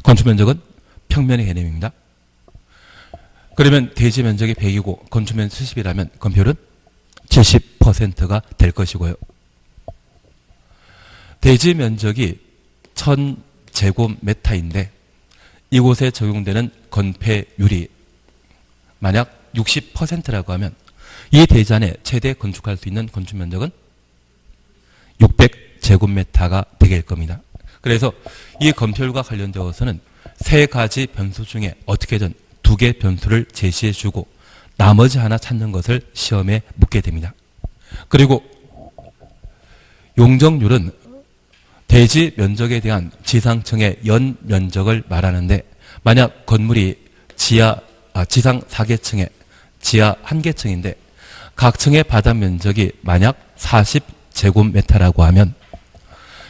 건축 면적은 평면의 개념입니다. 그러면 대지 면적이 100이고 건축 면적 70이라면 건폐율은 70%가 될 것이고요. 대지 면적이 1000제곱미터인데 이곳에 적용되는 건폐율이 만약 60%라고 하면 이 대지 안에 최대 건축할 수 있는 건축 면적은 600제곱미터가 되게 될 겁니다. 그래서 이 건폐율과 관련되어서는 세 가지 변수 중에 어떻게든 두 개 변수를 제시해 주고 나머지 하나 찾는 것을 시험에 묻게 됩니다. 그리고 용적률은 대지 면적에 대한 지상층의 연 면적을 말하는데 만약 건물이 지상 4개층에 지하 1개층인데 각 층의 바닥 면적이 만약 40제곱미터라고 하면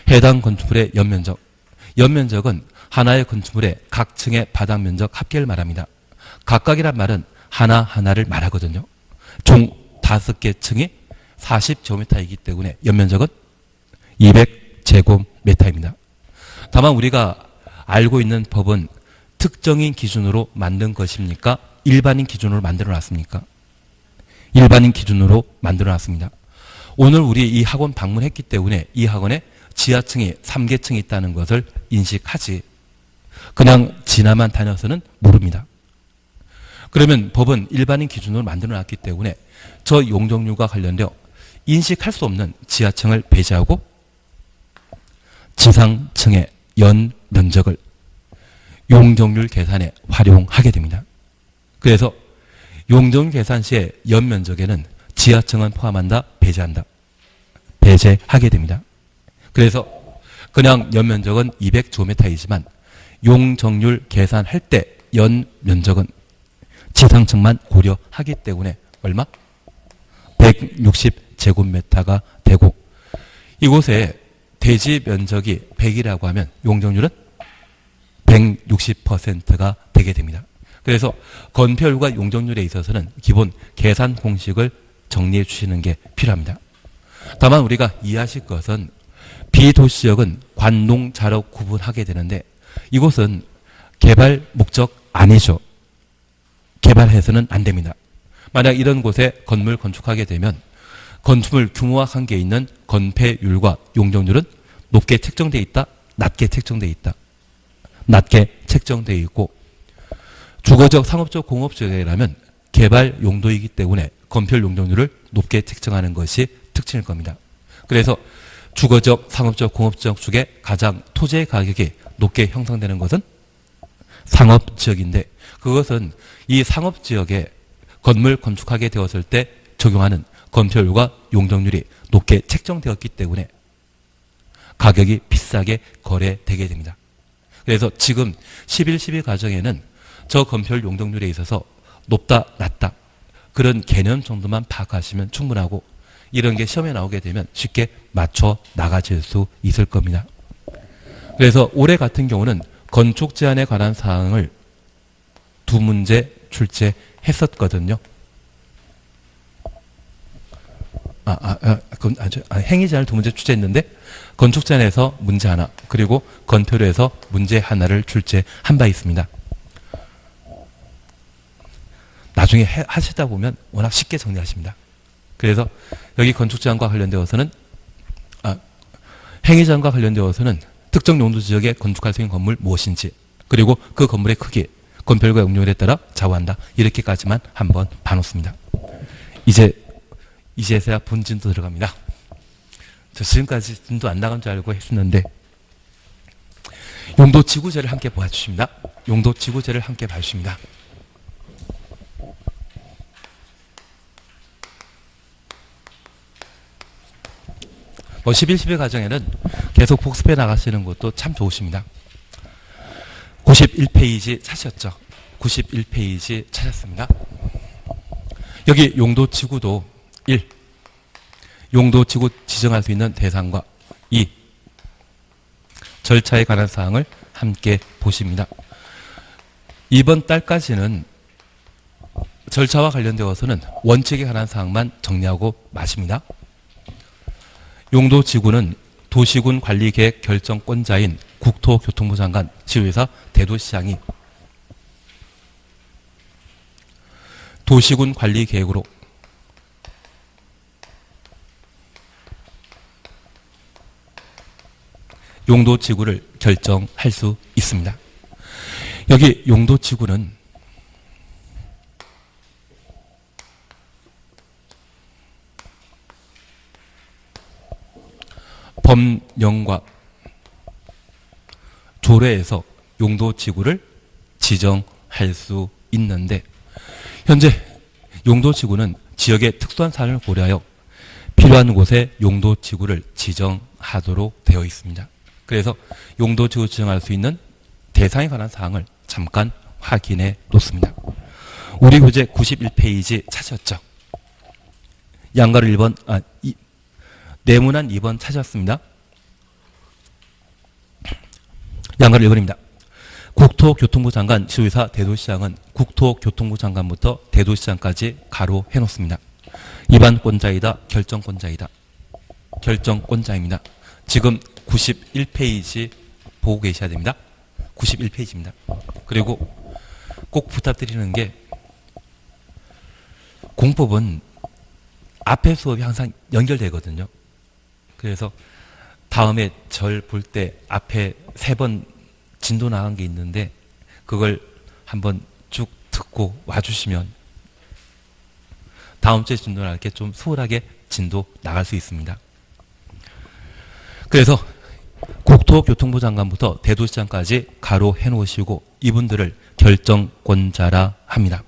해당 건축물의 연면적은 하나의 건축물의 각 층의 바닥 면적 합계를 말합니다. 각각이란 말은 하나하나를 말하거든요. 총 5개 층이 40제곱미터이기 때문에 연면적은 200제곱미터입니다. 다만 우리가 알고 있는 법은 특정인 기준으로 만든 것입니까? 일반인 기준으로 만들어 놨습니까? 일반인 기준으로 만들어 놨습니다. 오늘 우리 이 학원 방문했기 때문에 이 학원에 지하층이 3개층이 있다는 것을 인식하지 그냥 지나만 다녀서는 모릅니다. 그러면 법은 일반인 기준으로 만들어 놨기 때문에 저 용적률과 관련되어 인식할 수 없는 지하층을 배제하고 지상층의 연 면적을 용적률 계산에 활용하게 됩니다. 그래서 용적률 계산 시에 연 면적에는 지하층은 포함한다, 배제한다. 배제하게 됩니다. 그래서 그냥 연 면적은 200제곱미터이지만 용적률 계산할 때 연 면적은 지상층만 고려하기 때문에 얼마? 160제곱미터가 되고 이곳에 대지 면적이 100이라고 하면 용적률은 160%가 되게 됩니다. 그래서 건폐율과 용적률에 있어서는 기본 계산 공식을 정리해 주시는 게 필요합니다. 다만 우리가 이해하실 것은 비도시역은 관농자로 구분하게 되는데 이곳은 개발 목적 아니죠. 개발해서는 안 됩니다. 만약 이런 곳에 건물 건축하게 되면 건축물 규모와 관계 있는 건폐율과 용적률은 높게 책정되어 있다, 낮게 책정되어 있다. 낮게 책정되어 있고 주거적, 상업적, 공업지역이라면 개발 용도이기 때문에 건폐율 용적률을 높게 책정하는 것이 특징일 겁니다. 그래서 주거적, 상업적, 공업지역 중에 가장 토지의 가격이 높게 형성되는 것은 상업지역인데 그것은 이 상업지역에 건물 건축하게 되었을 때 적용하는 건폐율과 용적률이 높게 책정되었기 때문에 가격이 비싸게 거래되게 됩니다. 그래서 지금 11, 12 과정에는 저 건폐율 용적률에 있어서 높다, 낮다 그런 개념 정도만 파악하시면 충분하고 이런 게 시험에 나오게 되면 쉽게 맞춰 나가질 수 있을 겁니다. 그래서 올해 같은 경우는 건축 제한에 관한 사항을 2문제 출제했었거든요. 행위 제한을 2문제 출제했는데 건축 제한에서 문제 하나 그리고 건폐율에서 문제 하나를 출제한 바 있습니다. 나중에 하시다 보면 워낙 쉽게 정리하십니다. 그래서 여기 건축 제한과 관련되어서는 행위 제한과 관련되어서는 특정 용도 지역에 건축할 수 있는 건물 무엇인지 그리고 그 건물의 크기, 건폐율과 용적률에 따라 좌우한다. 이렇게까지만 한번 봐놓습니다. 이제서야 본진도 들어갑니다. 저 지금까지 진도 안 나간 줄 알고 했었는데 용도 지구제를 함께 봐주십니다. 용도 지구제를 함께 봐주십니다. 뭐 11, 12 과정에는 계속 복습해 나가시는 것도 참 좋으십니다. 91페이지 찾으셨죠? 91페이지 찾았습니다. 여기 용도지구도 1. 용도지구 지정할 수 있는 대상과 2. 절차에 관한 사항을 함께 보십니다. 이번 달까지는 절차와 관련되어서는 원칙에 관한 사항만 정리하고 마십니다. 용도지구는 도시군 관리계획 결정권자인 국토교통부 장관, 시의사, 대도시장이 도시군 관리계획으로 용도지구를 결정할 수 있습니다. 여기 용도지구는 법령과 조례에서 용도지구를 지정할 수 있는데 현재 용도지구는 지역의 특수한 사안을 고려하여 필요한 곳에 용도지구를 지정하도록 되어 있습니다. 그래서 용도지구 지정할 수 있는 대상에 관한 사항을 잠깐 확인해 놓습니다. 우리 교재 91페이지 찾으셨죠? 양가로 1번, 네모난 2번 찾았습니다. 양가로 1번입니다. 국토교통부 장관, 시의사, 대도시장은 국토교통부 장관부터 대도시장까지 가로 해놓습니다. 입안권자이다, 결정권자이다. 결정권자입니다. 지금 91페이지 보고 계셔야 됩니다. 91페이지입니다. 그리고 꼭 부탁드리는 게 공법은 앞에 수업이 항상 연결되거든요. 그래서 다음에 절 볼 때 앞에 3번 진도 나간 게 있는데 그걸 한번 쭉 듣고 와주시면 다음 주에 진도 나갈 게 좀 수월하게 진도 나갈 수 있습니다. 그래서 국토교통부 장관부터 대도시장까지 가로 해놓으시고 이분들을 결정권자라 합니다.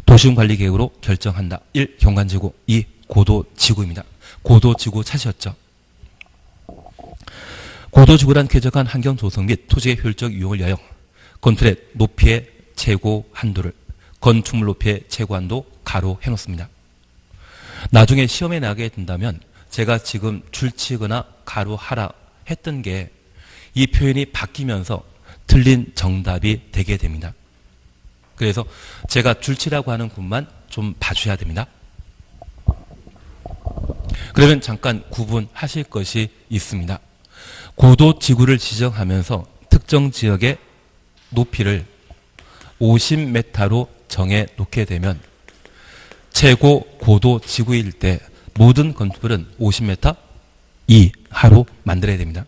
도시군관리계획으로 결정한다. 1. 경관지구 2. 고도지구입니다. 고도지구 찾으셨죠? 고도지구란 쾌적한 환경 조성 및 토지의 효율적 이용을 위하여 건물의 높이의 최고 한도를 건축물 높이의 최고 한도 가로 해놓습니다. 나중에 시험에 나게 된다면 제가 지금 줄치거나 가로 하라 했던 게 이 표현이 바뀌면서 틀린 정답이 되게 됩니다. 그래서 제가 줄치라고 하는 군만 좀 봐주셔야 됩니다. 그러면 잠깐 구분하실 것이 있습니다. 고도지구를 지정하면서 특정 지역의 높이를 50m로 정해 놓게 되면 최고 고도 지구일 때 모든 건물은 50m 이하로 만들어야 됩니다.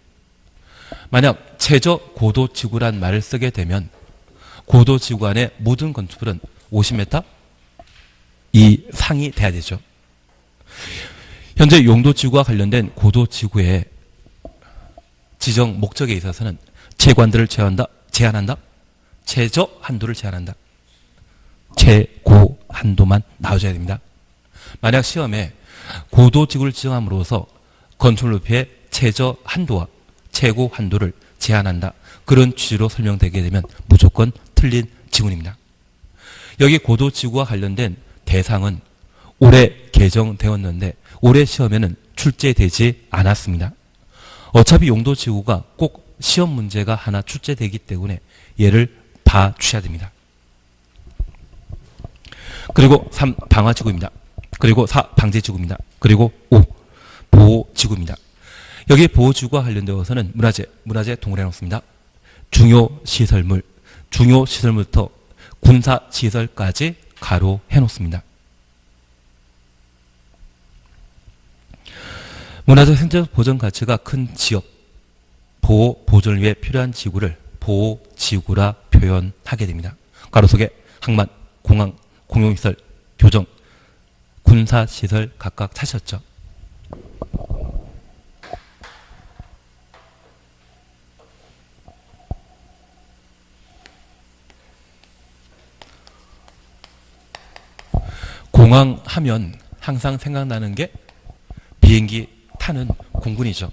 만약 최저 고도 지구란 말을 쓰게 되면 고도 지구 안에 모든 건축물은 50m 이상이 돼야 되죠. 현재 용도 지구와 관련된 고도 지구의 지정 목적에 있어서는 채관들을 제한한다. 최저 한도를 제한한다. 최고 한도만 나와줘야 됩니다. 만약 시험에 고도 지구를 지정함으로써 건축물 높이의 최저 한도와 최고 한도를 제한한다. 그런 취지로 설명되게 되면 무조건 틀린 지문입니다. 여기 고도 지구와 관련된 대상은 올해 개정되었는데 올해 시험에는 출제되지 않았습니다. 어차피 용도 지구가 꼭 시험 문제가 하나 출제되기 때문에 얘를 봐주셔야 됩니다. 그리고 3. 방화지구입니다. 그리고 4. 방제지구입니다. 그리고 5. 보호지구입니다. 여기 보호지구와 관련되어서는 문화재 동그라미 놓습니다. 중요시설물부터 군사시설까지 가로 해놓습니다. 문화재 생태적 보전 가치가 큰 지역, 보호, 보존을 위해 필요한 지구를 보호지구라 표현하게 됩니다. 가로 속에 항만, 공항, 공용시설, 교정, 군사시설 각각 찾으셨죠? 공항 하면 항상 생각나는 게 비행기 타는 공군이죠.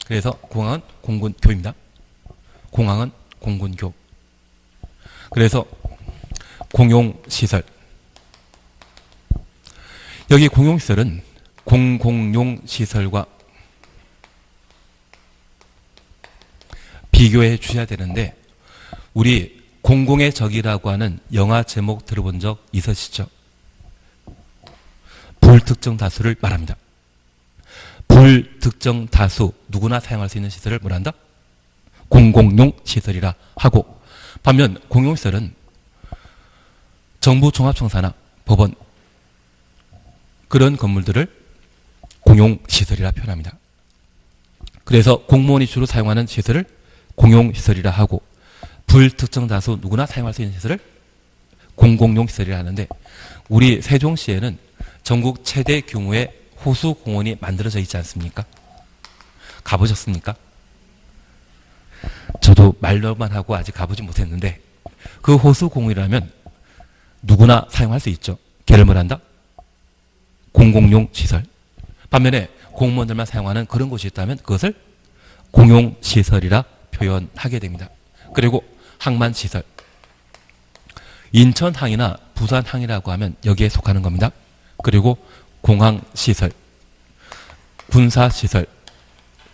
그래서 공항은 공군교입니다. 공항은 공군교. 그래서 공용시설. 여기 공용시설은 공공용 시설과 비교해 주셔야 되는데 우리 공공의 적이라고 하는 영화 제목 들어본 적 있으시죠? 불특정 다수를 말합니다. 불특정 다수 누구나 사용할 수 있는 시설을 뭐란다? 공공용 시설이라 하고 반면 공용시설은 정부 종합청사나 법원 그런 건물들을 공용시설이라 표현합니다. 그래서 공무원이 주로 사용하는 시설을 공용시설이라 하고 불특정 다수 누구나 사용할 수 있는 시설을 공공용 시설이라 하는데 우리 세종시에는 전국 최대 규모의 호수공원이 만들어져 있지 않습니까? 가보셨습니까? 저도 말로만 하고 아직 가보지 못했는데 그 호수공원이라면 누구나 사용할 수 있죠. 걔를 뭐란다? 공공용 시설. 반면에 공무원들만 사용하는 그런 곳이 있다면 그것을 공용시설이라 표현하게 됩니다. 그리고 항만시설. 인천항이나 부산항이라고 하면 여기에 속하는 겁니다. 그리고 공항시설, 군사시설,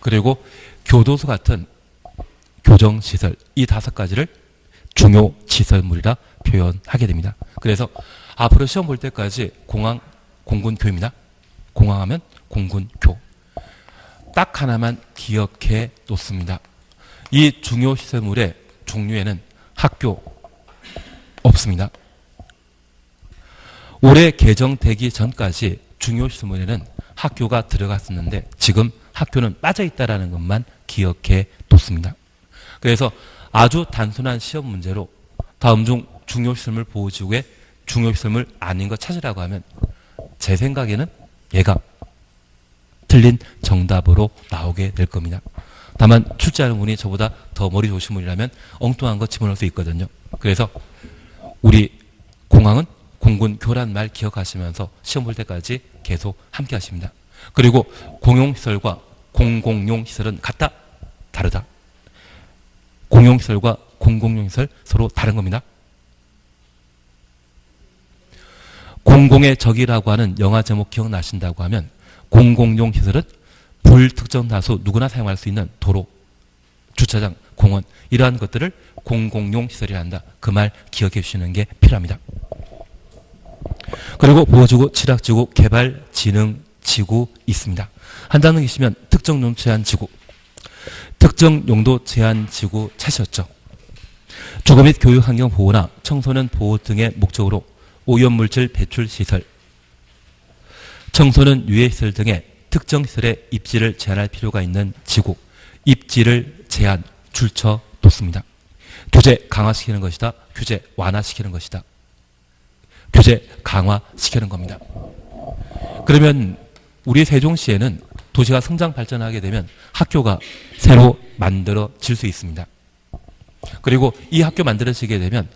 그리고 교도소 같은 교정시설 이 5가지를 중요시설물이라 표현하게 됩니다. 그래서 앞으로 시험 볼 때까지 공항, 공군교입니다. 공항하면 공군교. 딱 하나만 기억해 놓습니다. 이 중요시설물의 종류에는 학교 없습니다. 올해 개정되기 전까지 중요시설물에는 학교가 들어갔었는데 지금 학교는 빠져있다는 것만 기억해 뒀습니다. 그래서 아주 단순한 시험 문제로 다음 중 중요시설물 보호지구에 중요시설물 아닌 것 찾으라고 하면 제 생각에는 얘가 틀린 정답으로 나오게 될 겁니다. 다만 출제하는 분이 저보다 더 머리 좋으신 분이라면 엉뚱한 거 집어넣을 수 있거든요. 그래서 우리 공항은 공군교란 말 기억하시면서 시험 볼 때까지 계속 함께 하십니다. 그리고 공용시설과 공공용 시설은 같다? 다르다? 공용시설과 공공용 시설 서로 다른 겁니다. 공공의 적이라고 하는 영화 제목 기억나신다고 하면 공공용 시설은 불특정 다수 누구나 사용할 수 있는 도로, 주차장, 공원 이러한 것들을 공공용 시설이라 한다. 그 말 기억해 주시는 게 필요합니다. 그리고 보호지구, 취락지구, 개발진흥지구 있습니다. 한 단원 계시면 특정 용도 제한 지구, 특정 용도 제한 지구 찾으셨죠? 주거 및 교육 환경 보호나 청소년 보호 등의 목적으로 오염물질 배출 시설, 청소년 유해 시설 등의 특정 시설의 입지를 제한할 필요가 있는 지구, 입지를 제한, 줄쳐 놓습니다. 규제 강화시키는 것이다. 규제 완화시키는 것이다. 규제 강화시키는 겁니다. 그러면 우리 세종시에는 도시가 성장 발전하게 되면 학교가 새로 만들어질 수 있습니다. 그리고 이 학교 만들어지게 되면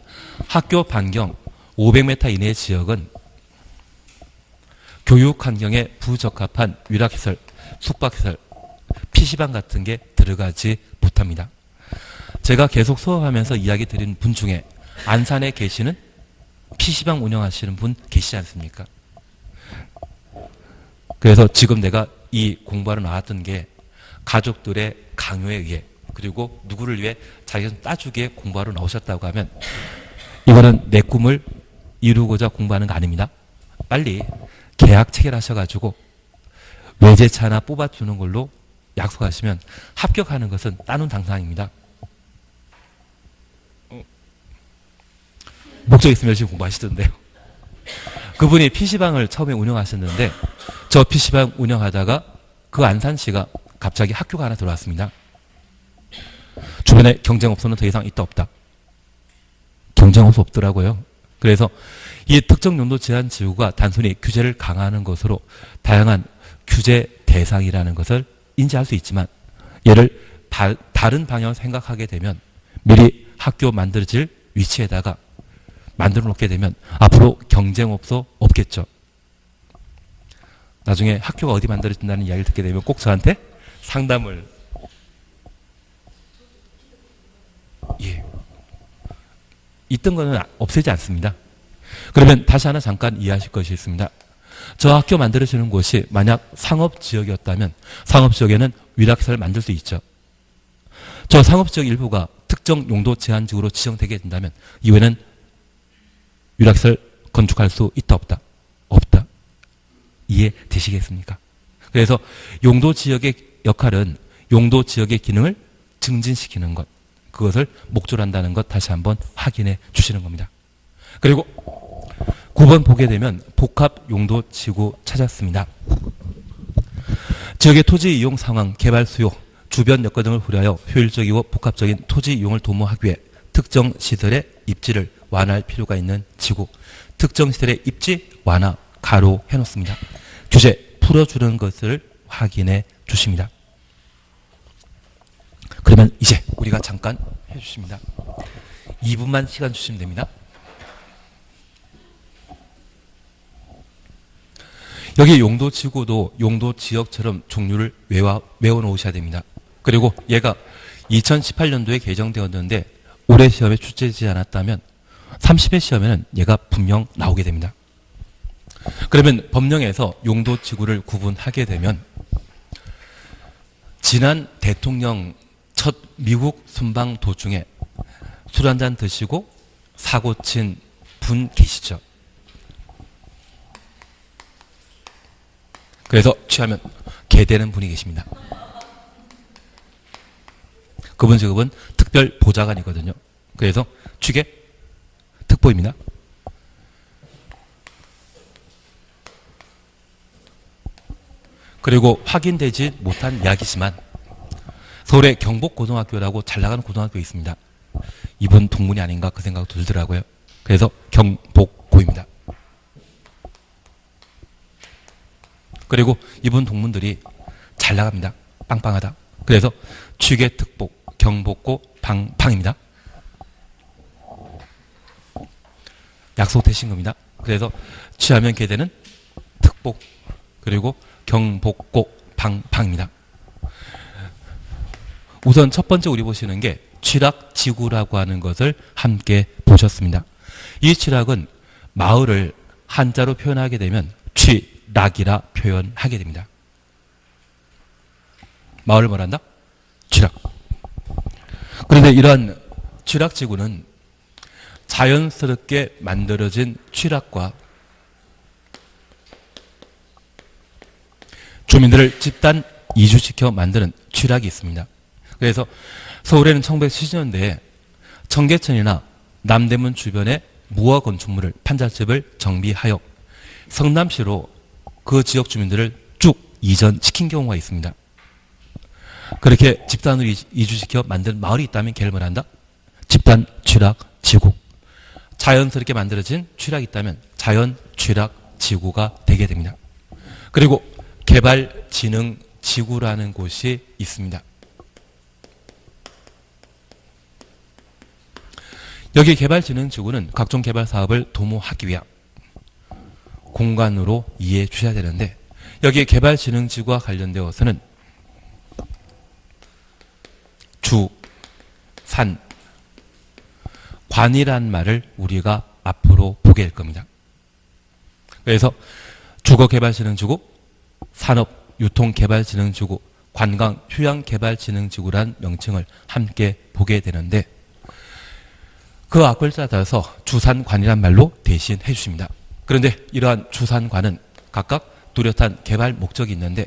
학교 반경 500m 이내의 지역은 교육 환경에 부적합한 위락시설, 숙박시설, PC방 같은 게 들어가지 못합니다. 제가 계속 수업하면서 이야기 드린 분 중에 안산에 계시는 PC방 운영하시는 분 계시지 않습니까? 그래서 지금 내가 이 공부하러 나왔던 게 가족들의 강요에 의해 그리고 누구를 위해 자기가 따주기에 공부하러 나오셨다고 하면 이거는 내 꿈을 이루고자 공부하는 거 아닙니다. 빨리 계약 체결하셔가지고 외제차 하나 뽑아주는 걸로 약속하시면 합격하는 것은 따놓은 당상입니다. 목적 있으면 열심히 공부하시던데요. 그분이 PC방을 처음에 운영하셨는데 저 PC방 운영하다가 그 안산시가 갑자기 학교가 하나 들어왔습니다. 주변에 경쟁업소는 더 이상 있다 없다. 경쟁업소 없더라고요. 그래서 이 특정 용도 제한 지구가 단순히 규제를 강화하는 것으로 다양한 규제 대상이라는 것을 인지할 수 있지만 얘를 다른 방향으로 생각하게 되면 미리 학교 만들어질 위치에다가 만들어 놓게 되면 앞으로 경쟁업소 없겠죠. 나중에 학교가 어디 만들어진다는 이야기를 듣게 되면 꼭 저한테 상담을 있던 거는 없애지 않습니다. 그러면 다시 하나 잠깐 이해하실 것이 있습니다. 저 학교 만들어지는 곳이 만약 상업지역이었다면 상업지역에는 위락시설을 만들 수 있죠. 저 상업지역 일부가 특정 용도 제한지구로 지정되게 된다면 이후에는 위락시설 건축할 수 있다 없다? 없다. 이해되시겠습니까? 그래서 용도지역의 역할은 용도지역의 기능을 증진시키는 것, 그것을 목적으로 한다는 것 다시 한번 확인해 주시는 겁니다. 그리고 9번 보게 되면 복합용도지구 찾았습니다. 지역의 토지 이용 상황, 개발 수요, 주변 여건 등을 고려하여 효율적이고 복합적인 토지 이용을 도모하기 위해 특정 시설의 입지를 완화할 필요가 있는 지구, 특정 시설의 입지 완화 가로해 놓습니다. 규제 풀어주는 것을 확인해 주십니다. 그러면 이제 우리가 잠깐 해주십니다. 2분만 시간 주시면 됩니다. 여기 용도지구도 용도지역처럼 종류를 외워놓으셔야 됩니다. 그리고 얘가 2018년도에 개정되었는데 올해 시험에 출제되지 않았다면 30회 시험에는 얘가 분명 나오게 됩니다. 그러면 법령에서 용도지구를 구분하게 되면 지난 대통령 첫 미국 순방 도중에 술 한잔 드시고 사고 친 분 계시죠? 그래서 취하면 개되는 분이 계십니다. 그분 직업은 특별 보좌관이거든요. 그래서 취계 특보입니다. 그리고 확인되지 못한 이야기지만 서울의 경복고등학교라고 잘 나가는 고등학교 있습니다. 이분 동문이 아닌가 그 생각도 들더라고요. 그래서 경복고입니다. 그리고 이분 동문들이 잘 나갑니다. 빵빵하다. 그래서 취계특보, 경복고, 방입니다. 약속되신 겁니다. 그래서 취하면 개되는 특보, 그리고 경복고, 방입니다. 우선 첫 번째 우리 보시는 게 취락지구라고 하는 것을 함께 보셨습니다. 이 취락은 마을을 한자로 표현하게 되면 취락이라 표현하게 됩니다. 마을을 뭐란다? 취락. 그런데 이러한 취락지구는 자연스럽게 만들어진 취락과 주민들을 집단 이주시켜 만드는 취락이 있습니다. 그래서 서울에는 1970년대에 청계천이나 남대문 주변의 무화 건축물을 판잣집을 정비하여 성남시로 그 지역 주민들을 쭉 이전시킨 경우가 있습니다. 그렇게 집단으로 이주시켜 만든 마을이 있다면 걔를 뭐란다? 집단 취락 지구. 자연스럽게 만들어진 취락이 있다면 자연 취락 지구가 되게 됩니다. 그리고 개발진흥지구라는 곳이 있습니다. 여기 개발진흥지구는 각종 개발 사업을 도모하기 위한 공간으로 이해해 주셔야 되는데, 여기 개발진흥지구와 관련되어서는 주, 산, 관이란 말을 우리가 앞으로 보게 될 겁니다. 그래서 주거개발진흥지구, 산업, 유통개발진흥지구, 관광, 휴양개발진흥지구란 명칭을 함께 보게 되는데, 그 앞글자에 따라서 주산관이란 말로 대신해 주십니다. 그런데 이러한 주산관은 각각 뚜렷한 개발 목적이 있는데,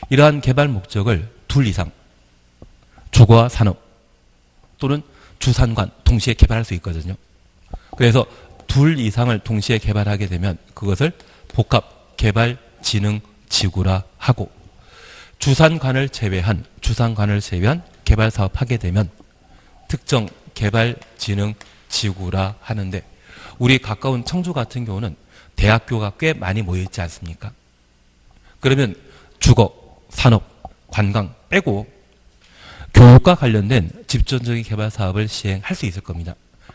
이러한 개발 목적을 둘 이상 주거와 산업 또는 주산관 동시에 개발할 수 있거든요. 그래서 둘 이상을 동시에 개발하게 되면 그것을 복합개발진흥지구라 하고, 주산관을 제외한 개발 사업하게 되면 특정 개발진흥지구라 하는데, 우리 가까운 청주 같은 경우는 대학교가 꽤 많이 모여 있지 않습니까? 그러면 주거, 산업, 관광 빼고 교육과 관련된 집중적인 개발 사업을 시행할 수 있을 겁니다.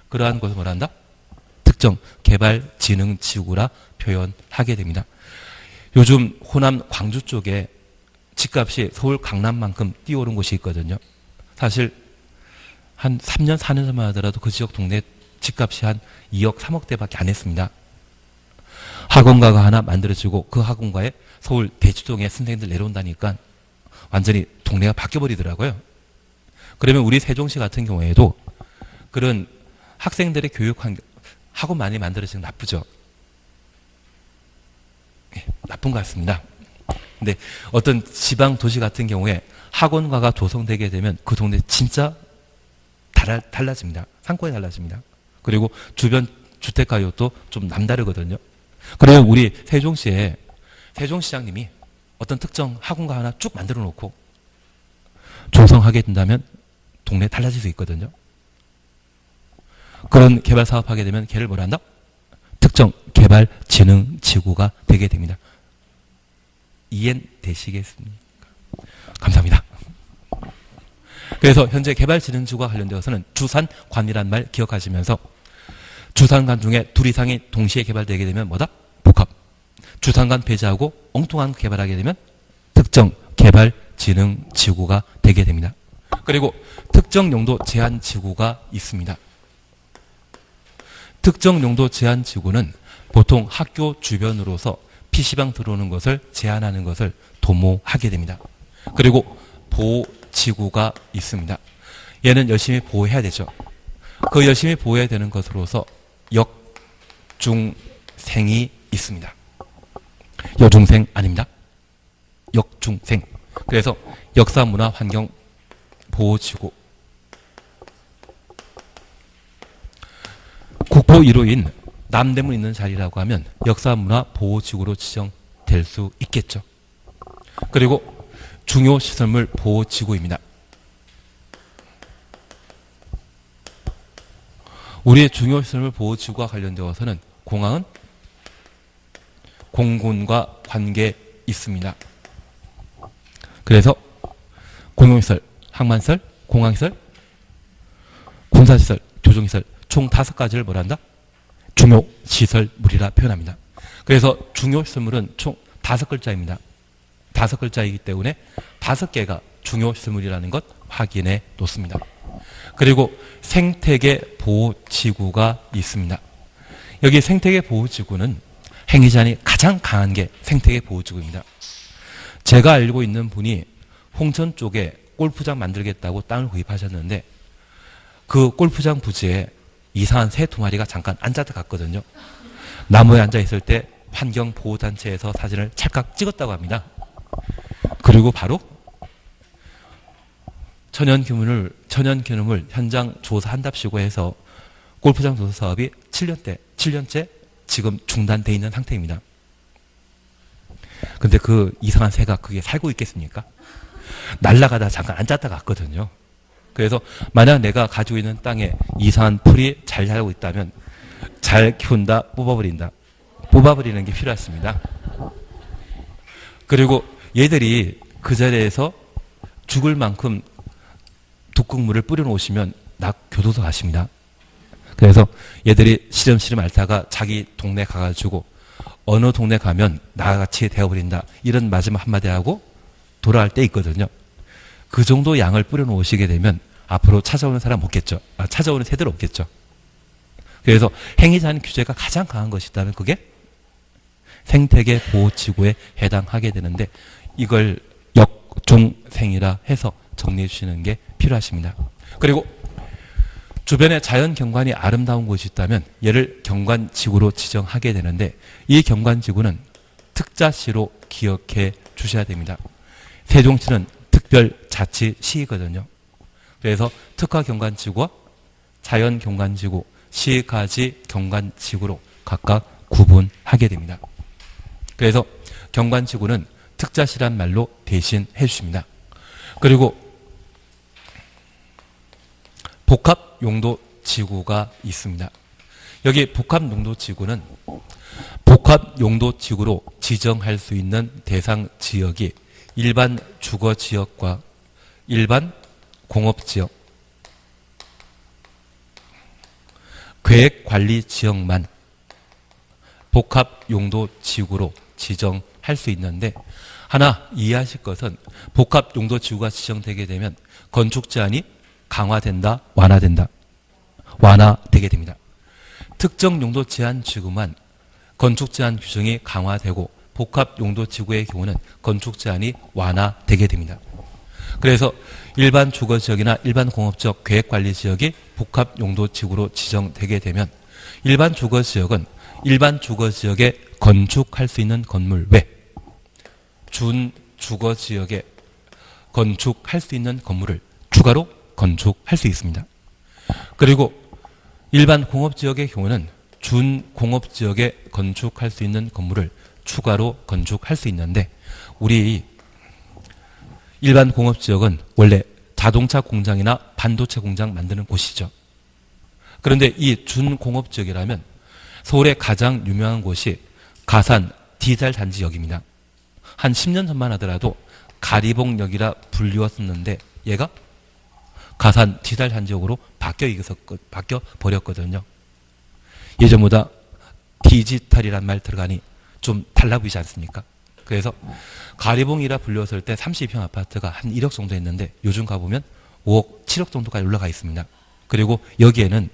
그러한 것을 뭐란다? 특정 개발진흥지구라 표현하게 됩니다. 요즘 호남 광주 쪽에 집값이 서울 강남만큼 뛰어오른 곳이 있거든요. 사실 한 3년, 4년 전만 하더라도 그 지역 동네 집값이 한 2억, 3억대밖에 안 했습니다. 학원가가 하나 만들어지고 그 학원가에 서울 대치동에 선생님들 내려온다니까 완전히 동네가 바뀌어버리더라고요. 그러면 우리 세종시 같은 경우에도 그런 학생들의 교육 환경, 학원 많이 만들어지는 건 나쁘죠. 네, 나쁜 것 같습니다. 근데 어떤 지방 도시 같은 경우에 학원가가 조성되게 되면 그 동네 진짜 달라집니다. 상권이 달라집니다. 그리고 주변 주택가격도 좀 남다르거든요. 그래서 우리 세종시에 세종시장님이 어떤 특정 학원가 하나 쭉 만들어 놓고 조성하게 된다면 동네 달라질 수 있거든요. 그런 개발 사업하게 되면 걔를 뭐라 한다? 특정 개발진흥지구가 되게 됩니다. 이해되시겠습니까? 감사합니다. 그래서 현재 개발진흥지구와 관련되어서는 주산관이란 말 기억하시면서, 주산관 중에 둘 이상이 동시에 개발되게 되면 뭐다? 복합. 주산관 배제하고 엉뚱한 개발하게 되면 특정 개발진흥지구가 되게 됩니다. 그리고 특정 용도 제한지구가 있습니다. 특정 용도 제한지구는 보통 학교 주변으로서 PC방 들어오는 것을 제한하는 것을 도모하게 됩니다. 그리고 보호지구가 있습니다. 얘는 열심히 보호해야 되죠. 그 열심히 보호해야 되는 것으로서 역중생이 있습니다. 여중생 아닙니다. 역중생. 그래서 역사, 문화, 환경 보호지구. 국보 1호인 남대문 있는 자리라고 하면 역사, 문화 보호지구로 지정될 수 있겠죠. 그리고 중요시설물 보호지구입니다. 우리의 중요시설물 보호지구와 관련되어서는 공항은 공군과 관계 있습니다. 그래서 공용시설, 항만시설, 공항시설, 군사시설, 교정시설 총 5가지를 뭐란다? 중요시설물이라 표현합니다. 그래서 중요시설물은 총 5글자입니다. 5글자이기 때문에 5개가 중요시설물이라는 것 확인해 놓습니다. 그리고 생태계 보호지구가 있습니다. 여기 생태계 보호지구는 행위제한이 가장 강한 게 생태계 보호지구입니다. 제가 알고 있는 분이 홍천 쪽에 골프장 만들겠다고 땅을 구입하셨는데 그 골프장 부지에 이상한 새 두 마리가 잠깐 앉았다 갔거든요. 나무에 앉아 있을 때 환경보호단체에서 사진을 찰칵 찍었다고 합니다. 그리고 바로 천연기념물 현장 조사한답시고 해서 골프장 조사 사업이 7년째 지금 중단돼 있는 상태입니다. 근데 그 이상한 새가 그게 살고 있겠습니까? 날아가다 잠깐 앉았다 갔거든요. 그래서 만약 내가 가지고 있는 땅에 이상한 풀이 잘 자라고 있다면 잘 키운다, 뽑아버리는 게 필요했습니다. 그리고 얘들이 그 자리에서 죽을 만큼 독극물을 뿌려놓으시면 낙 교도소 가십니다. 그래서 얘들이 시름시름 앓다가 자기 동네 가가지고 어느 동네 가면 나같이 되어버린다, 이런 마지막 한마디 하고 돌아갈 때 있거든요. 그 정도 양을 뿌려놓으시게 되면 앞으로 찾아오는 사람 없겠죠. 찾아오는 새들 없겠죠. 그래서 행위자한 규제가 가장 강한 것이 있다면 그게 생태계 보호지구에 해당하게 되는데, 이걸 역종생이라 해서 정리해 주시는 게 필요하십니다. 그리고 주변에 자연 경관이 아름다운 곳이 있다면 얘를 경관지구로 지정하게 되는데, 이 경관지구는 특자시로 기억해 주셔야 됩니다. 세종시는 특별자치시거든요. 그래서 특화경관지구와 자연경관지구, 시가지 경관지구로 각각 구분하게 됩니다. 그래서 경관지구는 특자시란 말로 대신해 주십니다. 그리고 복합용도지구가 있습니다. 여기 복합용도지구는 복합용도지구로 지정할 수 있는 대상 지역이 일반 주거지역과 일반 공업지역, 계획관리지역만 복합용도지구로 지정할 수 있는데, 하나 이해하실 것은 복합용도지구가 지정되게 되면 건축 제한이 강화된다, 완화되게 됩니다. 특정 용도 제한 지구만 건축 제한 규정이 강화되고 복합용도지구의 경우는 건축 제한이 완화되게 됩니다. 그래서 일반 주거지역이나 일반 공업지역, 계획관리지역이 복합용도지구로 지정되게 되면 일반 주거지역은 일반 주거지역에 건축할 수 있는 건물 외 준주거지역에 건축할 수 있는 건물을 추가로 건축할 수 있습니다. 그리고 일반 공업지역의 경우는 준공업지역에 건축할 수 있는 건물을 추가로 건축할 수 있는데, 우리 일반 공업지역은 원래 자동차 공장이나 반도체 공장 만드는 곳이죠. 그런데 이 준공업지역이라면 서울의 가장 유명한 곳이 가산 디젤 단지역입니다. 한 10년 전만 하더라도 가리봉역이라 불리웠었는데 얘가 가산 디젤 단지역으로 바뀌어 버렸거든요. 예전보다 디지털이란 말 들어가니 좀 달라 보이지 않습니까? 그래서 가리봉이라 불렸을 때 32평 아파트가 한 1억 정도 했는데 요즘 가보면 5억, 7억 정도까지 올라가 있습니다. 그리고 여기에는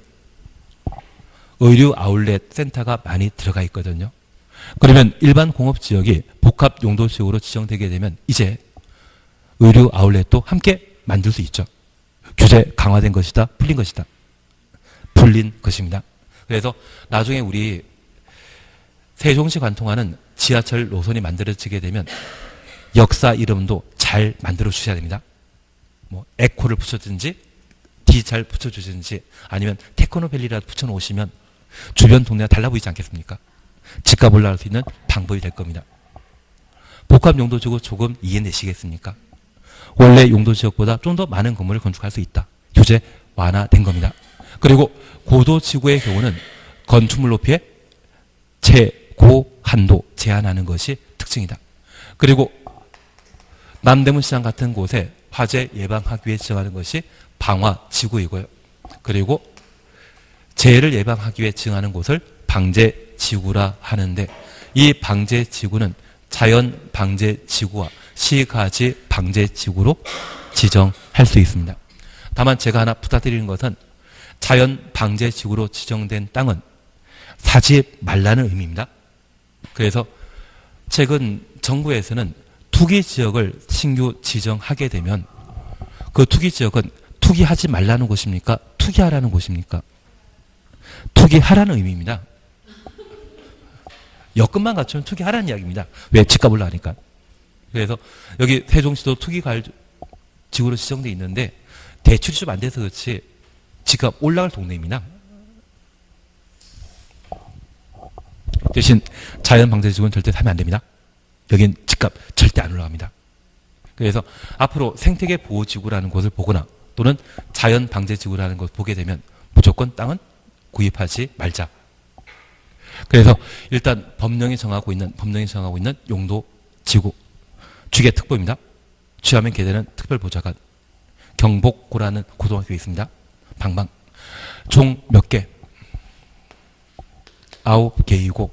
의류 아울렛 센터가 많이 들어가 있거든요. 그러면 일반 공업지역이 복합용도지역으로 지정되게 되면 이제 의류 아울렛도 함께 만들 수 있죠. 규제 강화된 것이다, 풀린 것이다. 풀린 것입니다. 그래서 나중에 우리 세종시 관통하는 지하철 노선이 만들어지게 되면 역사 이름도 잘 만들어 주셔야 됩니다. 뭐 에코를 붙여주든지 디잘 붙여주든지 아니면 테크노밸리라도 붙여놓으시면 주변 동네가 달라 보이지 않겠습니까? 집값 올라갈 수 있는 방법이 될 겁니다. 복합용도지구 조금 이해내시겠습니까? 원래 용도지역보다 좀 더 많은 건물을 건축할 수 있다. 규제 완화된 겁니다. 그리고 고도지구의 경우는 건축물 높이의 최고한도 제한하는 것이 특징이다. 그리고 남대문시장 같은 곳에 화재 예방하기 위해 지정하는 것이 방화지구이고요. 그리고 재해를 예방하기 위해 지정하는 곳을 방재지구라 하는데, 이 방재지구는 자연방재지구와 시가지 방재지구로 지정할 수 있습니다. 다만 제가 하나 부탁드리는 것은 자연방재지구로 지정된 땅은 사지 말라는 의미입니다. 그래서 최근 정부에서는 투기지역을 신규 지정하게 되면 그 투기지역은 투기하지 말라는 곳입니까? 투기하라는 곳입니까? 투기하라는 의미입니다. 여건만 갖추면 투기하라는 이야기입니다. 왜? 집값 올라가니까. 그래서 여기 세종시도 투기지구로 지정되어 있는데 대출이 좀 안 돼서 그렇지 집값 올라갈 동네입니다. 대신 자연방제지구는 절대 사면 안 됩니다. 여긴 집값 절대 안 올라갑니다. 그래서 앞으로 생태계 보호지구라는 곳을 보거나 또는 자연방제지구라는 곳을 보게 되면 무조건 땅은 구입하지 말자. 그래서 일단 법령이 정하고 있는 용도 지구 취계특보입니다. 취하면 개되는 특별보좌관 경복고라는 고등학교에 있습니다. 방방 총 몇 개? 9개이고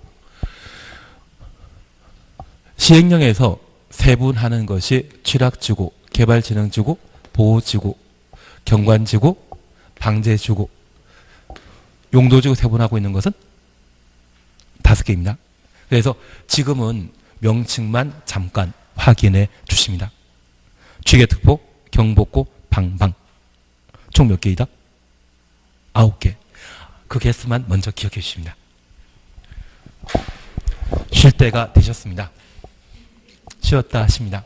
시행령에서 세분하는 것이 취락지구, 개발진흥지구, 보호지구, 경관지구, 방제지구, 용도지구 세분하고 있는 것은 5개입니다. 그래서 지금은 명칭만 잠깐 확인해 주십니다. 취계특보, 경복고, 방방 총 몇 개이다? 9개. 그 개수만 먼저 기억해 주십니다. 쉴 때가 되셨습니다. 쉬었다 하십니다.